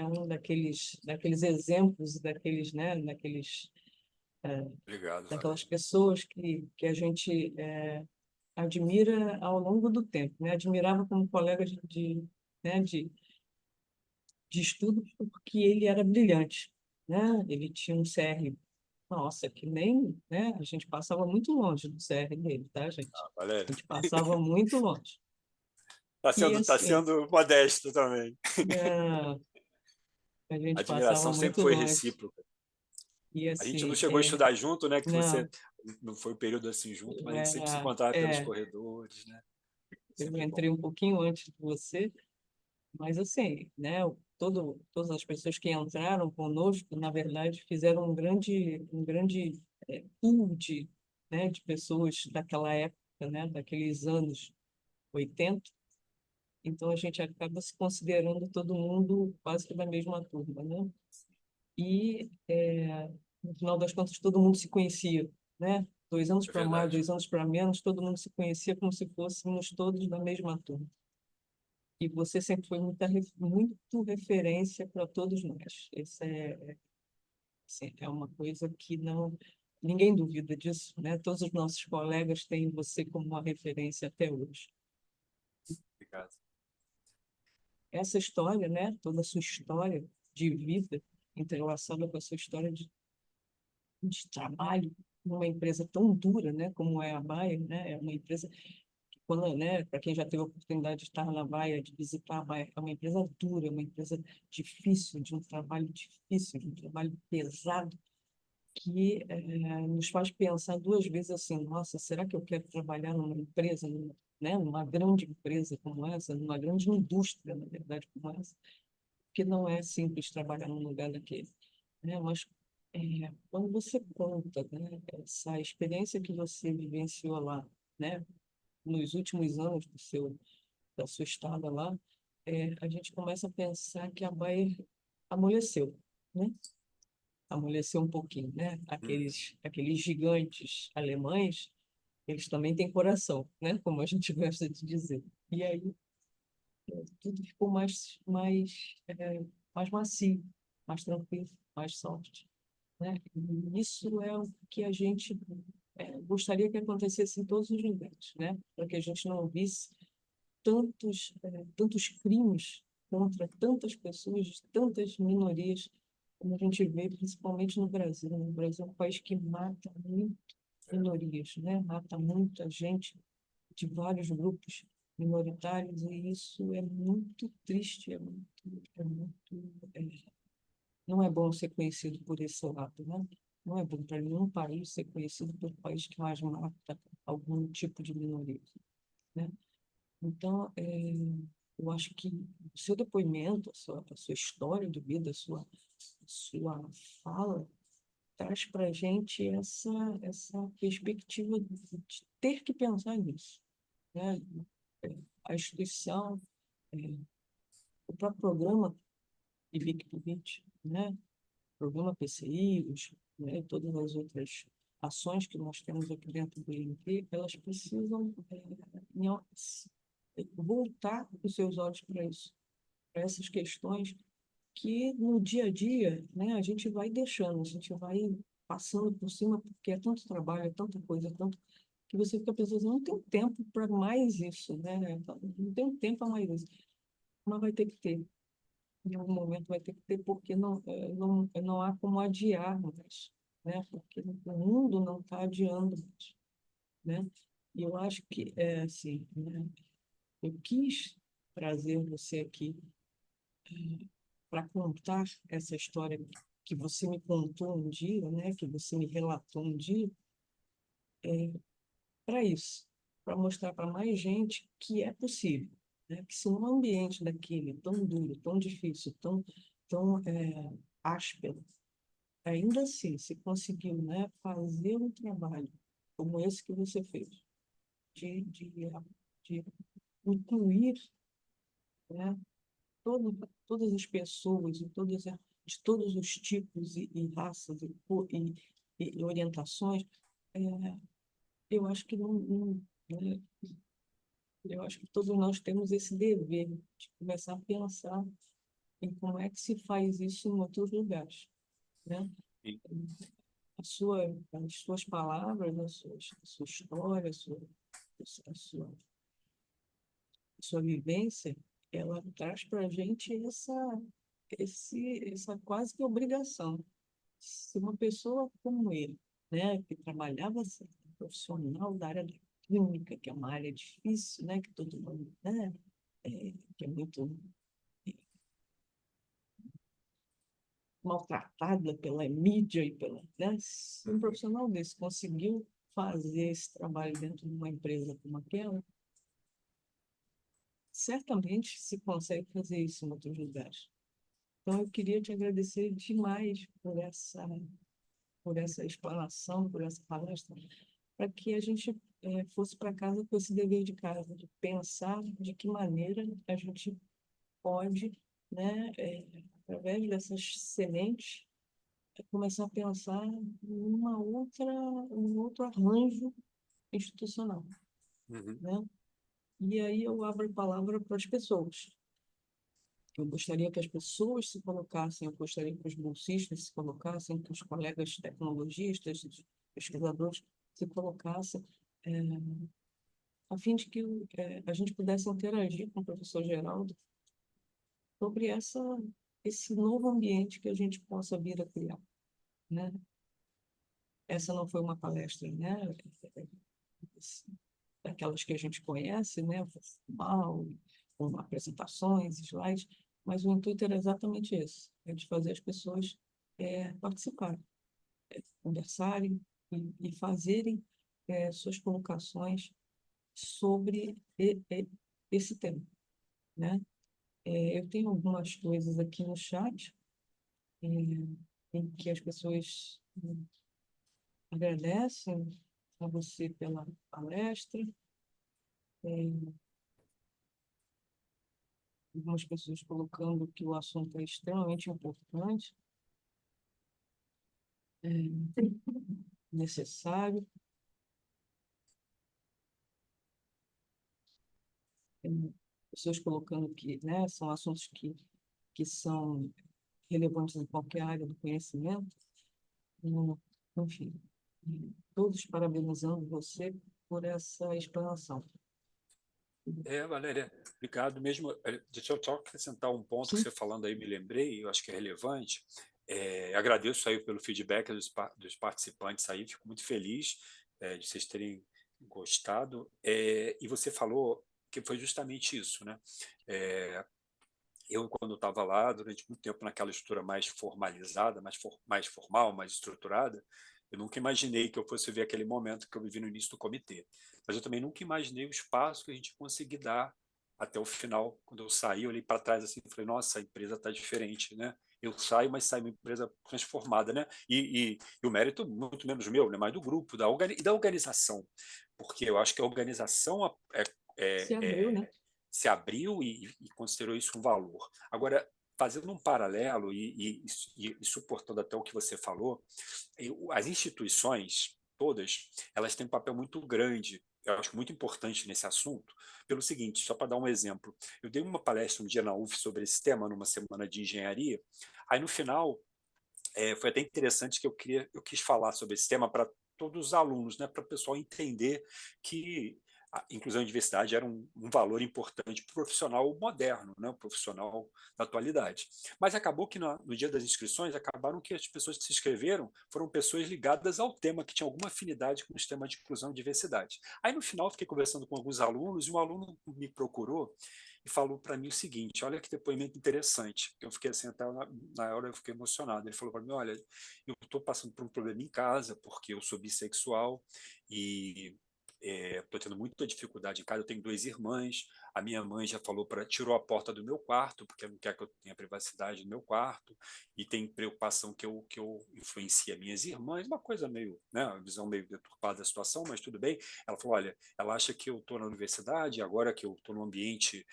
um daqueles exemplos, né? Obrigado, Daquelas Valéria. pessoas que a gente admira ao longo do tempo, né? Admirava como colega né, de estudo porque ele era brilhante, né? Ele tinha um CR, nossa, que nem, né? A gente passava muito longe do CR dele, tá, gente? Valéria. A gente passava muito longe. E Tá assim, sendo modesto também. é, a A gente passava admiração sempre muito foi longe. recíproca. E A gente não assim, chegou a estudar junto, né? Que você não, não foi um período assim junto, mas a gente sempre se encontrava é, pelos é, corredores, né? eu Sempre bom. entrei um pouquinho antes de você, mas assim, né? Todas as pessoas que entraram conosco, na verdade, fizeram um grande pool né, de pessoas daquela época, né? Daqueles anos 80. Então a gente acaba se considerando todo mundo quase que da mesma turma, né? E no final das contas todo mundo se conhecia, né? 2 anos É para mais, verdade. 2 anos para menos, todo mundo se conhecia como se fôssemos todos da mesma turma. E você sempre foi muito referência para todos nós. Isso assim, é uma coisa que não ninguém duvida disso, né? Todos os nossos colegas têm você como uma referência até hoje. Obrigado. Essa história, né? Toda a sua história de vida entrelaçada com a sua história de trabalho numa empresa tão dura, né? Como é a Bayer, né? É uma empresa quando, né, para quem já teve a oportunidade de estar na Baia, de visitar a Baia, é uma empresa dura, uma empresa difícil, de um trabalho difícil, de um trabalho pesado. que nos faz pensar duas vezes assim, nossa, será que eu quero trabalhar numa empresa, né, numa grande empresa como essa, numa grande indústria, na verdade, como essa, que não é simples trabalhar num lugar daquele, né? Mas quando você conta, né, essa experiência que você vivenciou lá, né, nos últimos anos da sua estada lá, a gente começa a pensar que a Bayer amoleceu, né? Amoleceu um pouquinho, né? Aqueles gigantes alemães, eles também têm coração, né? Como a gente gosta de dizer. E aí tudo ficou mais macio, mais tranquilo, mais soft, né? E isso é o que a gente gostaria que acontecesse em todos os lugares, né? Para que a gente não visse tantos crimes contra tantas pessoas, tantas minorias, como a gente vê principalmente no Brasil. Né? O Brasil é um país que mata muito minorias, né? Mata muita gente de vários grupos minoritários, e isso é muito triste, não é bom ser conhecido por esse lado, né? Não é bom para nenhum país ser conhecido pelo país que mais mata algum tipo de minoria, né? Então, eu acho que o seu depoimento, a sua história de vida, a sua fala, traz para a gente essa perspectiva de ter que pensar nisso, né? A instituição, é, o próprio programa IBIC-PIBIT, né? O programa PCI, né? Todas as outras ações que nós temos aqui dentro do INP, elas precisam voltar os seus olhos para isso, para essas questões que no dia a dia, né, a gente vai deixando, a gente vai passando por cima, porque é tanto trabalho, é tanta coisa, é tanto que você fica pensando, assim, não tem tempo para mais isso, né? Não tem tempo para mais isso. Mas vai ter que ter, em algum momento vai ter que ter, porque não há como adiar mais, né? Porque o mundo não está adiando mais, né? E eu acho que, assim, né, eu quis trazer você aqui para contar essa história que você me contou um dia, né? Que você me relatou um dia, para isso, para mostrar para mais gente que é possível, né? Que se um ambiente daquele tão duro, tão difícil, tão áspero, ainda assim se conseguiu, né, fazer um trabalho como esse que você fez, de incluir, né, todas as pessoas de todos os tipos e raças e orientações, é, eu acho que né, eu acho que todos nós temos esse dever de começar a pensar em como é que se faz isso em outros lugares, né? E, As suas palavras, a sua história, a sua vivência, ela traz para a gente essa quase que obrigação. Se uma pessoa como ele, né, que trabalhava assim, profissional da área da clínica, que é uma área difícil, né, que todo mundo, né, que é muito maltratada pela mídia e né, se um profissional desse conseguiu fazer esse trabalho dentro de uma empresa como aquela, certamente se consegue fazer isso em outros lugares. Então, eu queria te agradecer demais por essa explanação, por essa palestra, para que a gente fosse para casa com esse dever de casa, de pensar de que maneira a gente pode, né, através dessas sementes, começar a pensar um outro arranjo institucional, uhum, né? E aí eu abro a palavra para as pessoas. Eu gostaria que as pessoas se colocassem, eu gostaria que os bolsistas se colocassem, que os colegas tecnologistas, os pesquisadores se colocassem, a fim de que a gente pudesse interagir com o professor Geraldo sobre esse novo ambiente que a gente possa vir a criar, né? Essa não foi uma palestra, né, daquelas que a gente conhece, né, formal, com apresentações, slides, mas o intuito era exatamente esse, é de fazer as pessoas participarem, conversarem e fazerem suas colocações sobre esse tema, né? Eu tenho algumas coisas aqui no chat, em que as pessoas agradecem a você pela palestra, algumas pessoas colocando que o assunto é extremamente importante, necessário. Pessoas colocando que, né, são assuntos que são relevantes em qualquer área do conhecimento. Enfim, todos parabenizando você por essa explanação. Valéria, obrigado mesmo. Deixa eu só acrescentar um ponto que Sim. você falando aí, me lembrei, eu acho que é relevante. Agradeço aí pelo feedback dos participantes aí, fico muito feliz de vocês terem gostado. E você falou que foi justamente isso, né? Eu, quando estava lá, durante muito tempo naquela estrutura mais formalizada, mais formal, mais estruturada, eu nunca imaginei que eu fosse ver aquele momento que eu vivi no início do comitê. Mas eu também nunca imaginei o espaço que a gente conseguir dar até o final. Quando eu saí, eu olhei para trás assim e falei, nossa, a empresa está diferente, né? Eu saio, mas saio uma empresa transformada, né? E o mérito muito menos meu, né? Mas do grupo, e da organização. Porque eu acho que a organização Se abriu, né? se abriu e considerou isso um valor. Agora, fazendo um paralelo e suportando até o que você falou, as instituições todas, elas têm um papel muito grande, eu acho muito importante nesse assunto, pelo seguinte, só para dar um exemplo, eu dei uma palestra um dia na UF sobre esse tema, numa semana de engenharia, aí no final, foi até interessante que eu quis falar sobre esse tema para todos os alunos, né, para o pessoal entender que a inclusão e diversidade era um valor importante para o profissional moderno, né, o profissional da atualidade. Mas acabou que no dia das inscrições, acabaram que as pessoas que se inscreveram foram pessoas ligadas ao tema, que tinham alguma afinidade com os temas de inclusão e diversidade. Aí, no final, fiquei conversando com alguns alunos, e um aluno me procurou e falou para mim o seguinte, olha que depoimento interessante, eu fiquei assim, até na hora eu fiquei emocionado, ele falou para mim, olha, eu estou passando por um problema em casa, porque eu sou bissexual e estou tendo muita dificuldade em casa, eu tenho 2 irmãs, a minha mãe já tirou a porta do meu quarto, porque não quer que eu tenha privacidade no meu quarto, e tem preocupação que eu influencie as minhas irmãs, uma coisa meio, né, uma visão meio deturpada da situação, mas tudo bem. Ela falou, olha, ela acha que eu estou na universidade, agora que eu estou num ambiente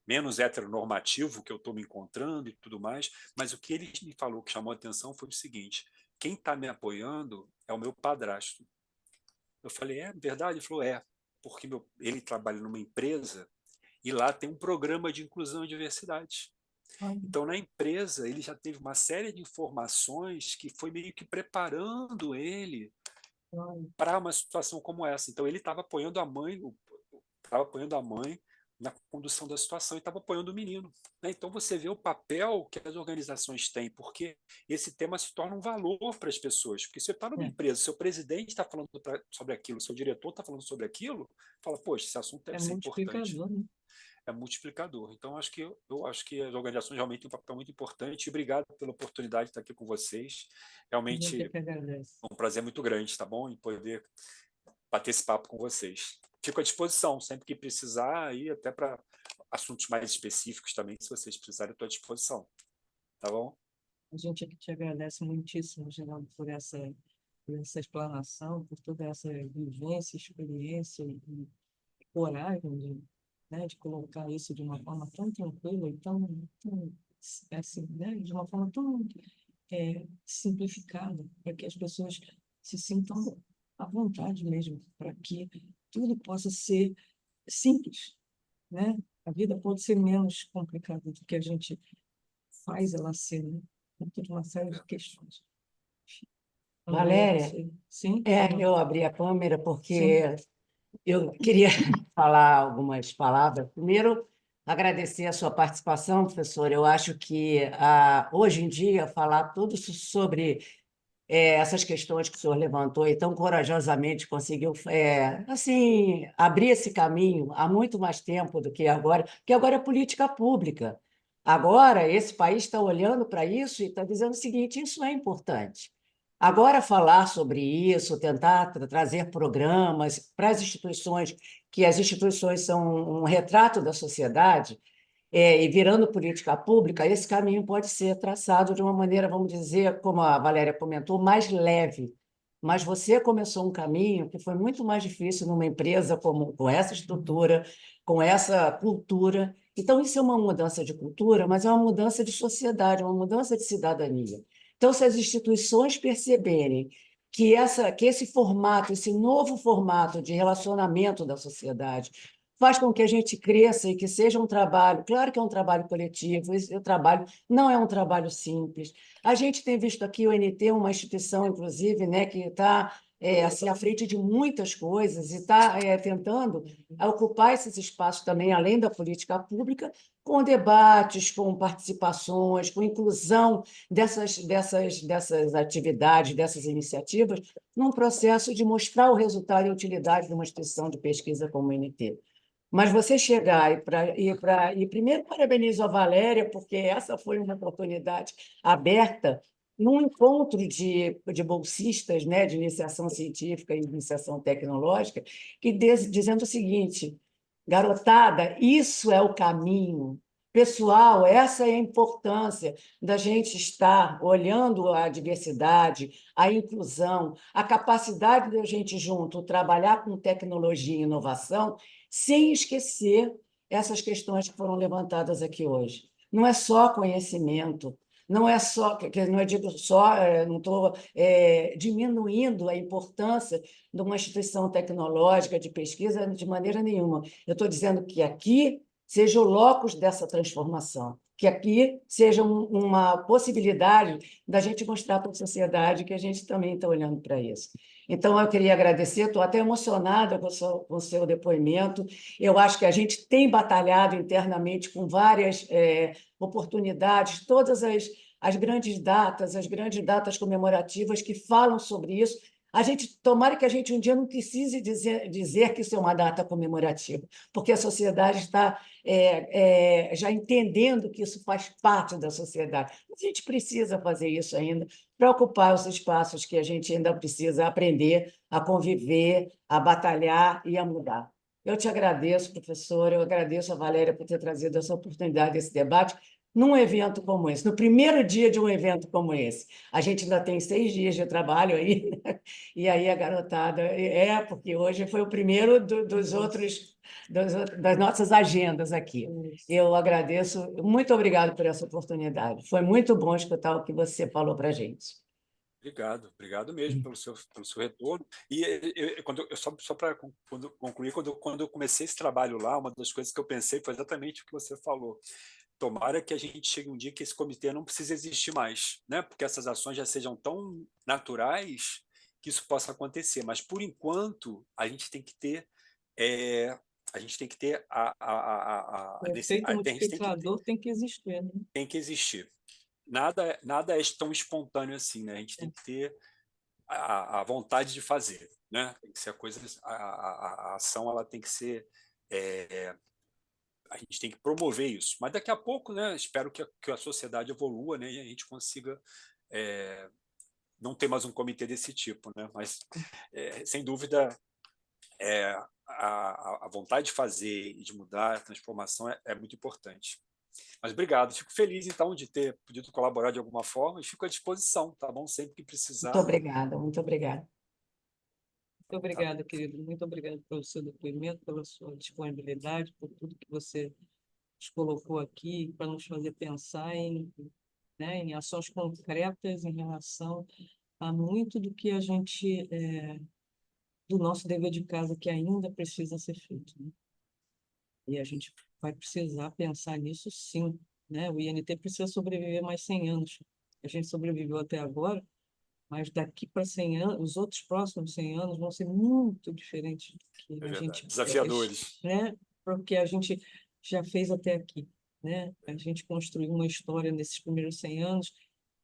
menos heteronormativo, que eu estou me encontrando e tudo mais, mas o que ele me falou que chamou a atenção foi o seguinte, quem está me apoiando é o meu padrasto. Eu falei, é verdade? Ele falou, porque ele trabalha numa empresa e lá tem um programa de inclusão e diversidade. Então, na empresa, ele já teve uma série de informações que foi meio que preparando ele para uma situação como essa. Então, ele estava apoiando a mãe, na condução da situação e estava apoiando o menino. Né? Então, você vê o papel que as organizações têm, porque esse tema se torna um valor para as pessoas. Porque você está numa empresa, seu presidente está falando sobre aquilo, seu diretor está falando sobre aquilo, fala, poxa, esse assunto deve ser importante. Né? É multiplicador. Então, eu acho que as organizações realmente têm um papel muito importante. E obrigado pela oportunidade de estar aqui com vocês. Realmente é um prazer muito grande, tá bom? Em poder bater esse papo com vocês. Fico à disposição, sempre que precisar, aí até para assuntos mais específicos também, se vocês precisarem, eu estou à disposição. Tá bom? A gente aqui te agradece muitíssimo, Geraldo, por essa explanação, por toda essa vivência, experiência e coragem de colocar isso de uma forma tão tranquila e tão assim, né, de uma forma tão simplificada, para que as pessoas se sintam à vontade mesmo, para que tudo possa ser simples, né? A vida pode ser menos complicada do que a gente faz ela ser, né? Por uma série de questões. Valéria, Sim? eu abri a câmera Sim. porque eu queria falar algumas palavras. Primeiro, agradecer a sua participação, professor. Eu acho que, hoje em dia, falar tudo sobre essas questões que o senhor levantou e tão corajosamente conseguiu assim, abrir esse caminho há muito mais tempo do que agora, porque agora é política pública. Agora, esse país está olhando para isso e está dizendo o seguinte: isso é importante. Agora, falar sobre isso, tentar trazer programas para as instituições, que as instituições são um retrato da sociedade, e virando política pública, esse caminho pode ser traçado de uma maneira, vamos dizer, como a Valéria comentou, mais leve. Mas você começou um caminho que foi muito mais difícil numa empresa com essa estrutura, com essa cultura. Então, isso é uma mudança de cultura, mas é uma mudança de sociedade, uma mudança de cidadania. Então, se as instituições perceberem que esse formato, esse novo formato de relacionamento da sociedade, faz com que a gente cresça e que seja um trabalho, claro que é um trabalho coletivo, esse trabalho não é um trabalho simples. A gente tem visto aqui o NT, uma instituição, inclusive, né, que está assim, à frente de muitas coisas e está tentando ocupar esses espaços também, além da política pública, com debates, com participações, com inclusão dessas atividades, dessas iniciativas, num processo de mostrar o resultado e a utilidade de uma instituição de pesquisa como a NT. Mas você chegar e primeiro parabenizo a Valéria, porque essa foi uma oportunidade aberta num encontro de bolsistas, né, de iniciação científica e iniciação tecnológica, dizendo o seguinte: garotada, isso é o caminho. Pessoal, essa é a importância da gente estar olhando a diversidade, a inclusão, a capacidade da gente junto trabalhar com tecnologia e inovação, sem esquecer essas questões que foram levantadas aqui hoje. Não é só conhecimento, não é só, não digo só, não estou diminuindo a importância de uma instituição tecnológica de pesquisa de maneira nenhuma. Eu estou dizendo que aqui seja o locus dessa transformação, que aqui seja uma possibilidade da gente mostrar para a sociedade que a gente também está olhando para isso. Então, eu queria agradecer, estou até emocionada com o seu depoimento. Eu acho que a gente tem batalhado internamente com várias oportunidades, todas as grandes datas comemorativas que falam sobre isso. Tomara que a gente um dia não precise dizer que isso é uma data comemorativa, porque a sociedade está já entendendo que isso faz parte da sociedade. A gente precisa fazer isso ainda para ocupar os espaços que a gente ainda precisa aprender a conviver, a batalhar e a mudar. Eu te agradeço, professora, eu agradeço a Valéria por ter trazido essa oportunidade, esse debate, num evento como esse, no primeiro dia de um evento como esse. A gente ainda tem 6 dias de trabalho aí, né? E aí a garotada... porque hoje foi o primeiro das nossas agendas aqui. Eu agradeço, muito obrigado por essa oportunidade. Foi muito bom escutar o que você falou para a gente. Obrigado mesmo pelo seu retorno. E só para concluir, quando eu comecei esse trabalho lá, uma das coisas que eu pensei foi exatamente o que você falou. Tomara que a gente chegue um dia que esse comitê não precise existir mais, né? Porque essas ações já sejam tão naturais que isso possa acontecer. Mas, por enquanto, a gente tem que ter O efeito multiplicador tem que existir, né? Tem que existir. Nada é tão espontâneo assim, né? A gente tem que ter a vontade de fazer, né? Tem que ser a ação, ela tem que ser a gente tem que promover isso. Mas daqui a pouco, né? Espero que a sociedade evolua, né? E a gente consiga não ter mais um comitê desse tipo, né? Mas sem dúvida a vontade de fazer e de mudar, a transformação é muito importante. Mas obrigado, fico feliz então de ter podido colaborar de alguma forma e fico à disposição, tá bom? Sempre que precisar. Muito obrigada, muito obrigada. Muito obrigada, querido. Muito obrigada pelo seu depoimento, pela sua disponibilidade, por tudo que você nos colocou aqui para nos fazer pensar em ações concretas em relação a muito do que a gente, do nosso dever de casa que ainda precisa ser feito, né? E a gente vai precisar pensar nisso sim, né? O INT precisa sobreviver mais 100 anos. A gente sobreviveu até agora, mas daqui para 100 anos, os outros próximos 100 anos vão ser muito diferentes do que a gente desafiadores, né? Porque a gente já fez até aqui, né? A gente construiu uma história nesses primeiros 100 anos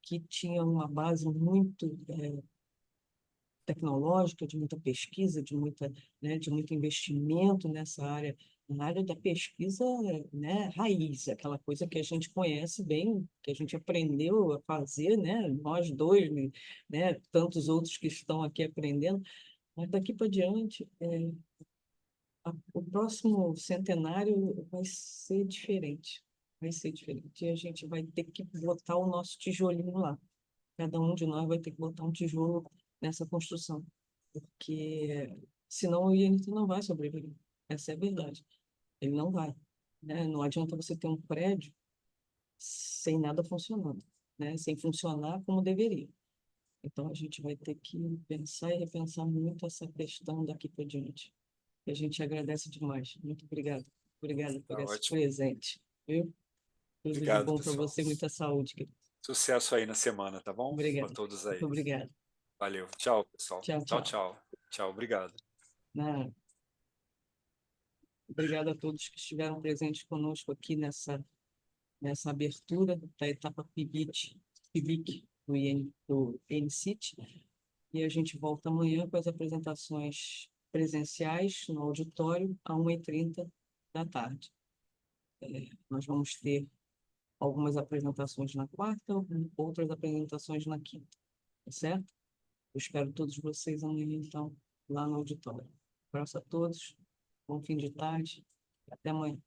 que tinha uma base muito tecnológica, de muita pesquisa, né, de muito investimento nessa área, na área da pesquisa, né, raiz, aquela coisa que a gente conhece bem, que a gente aprendeu a fazer, né, nós dois, né, tantos outros que estão aqui aprendendo, mas daqui para diante, o próximo centenário vai ser diferente, vai ser diferente, e a gente vai ter que botar o nosso tijolinho lá. Cada um de nós vai ter que botar um tijolo nessa construção, porque senão o INT não vai sobreviver. Essa é a verdade. Ele não vai, né? Não adianta você ter um prédio sem nada funcionando, né? Sem funcionar como deveria. Então a gente vai ter que pensar e repensar muito essa questão daqui para diante. E a gente agradece demais. Muito obrigada. Obrigada por Tá esse ótimo. presente, viu? Tudo de Obrigado, bom para pessoal. você, muita saúde, querido. Sucesso aí na semana, tá bom? Para Obrigada. todos aí. Muito obrigada. Valeu. Tchau, pessoal. Tchau, Tchau, tchau. tchau. Tchau, obrigado. Obrigada a todos que estiveram presentes conosco aqui nessa abertura da etapa PIBIC do NCIT. E a gente volta amanhã com as apresentações presenciais no auditório, às 1h30 da tarde. Nós vamos ter algumas apresentações na quarta, outras apresentações na quinta, tá certo? Eu espero todos vocês amanhã, então, lá no auditório. Abraço a todos, bom fim de tarde, até amanhã.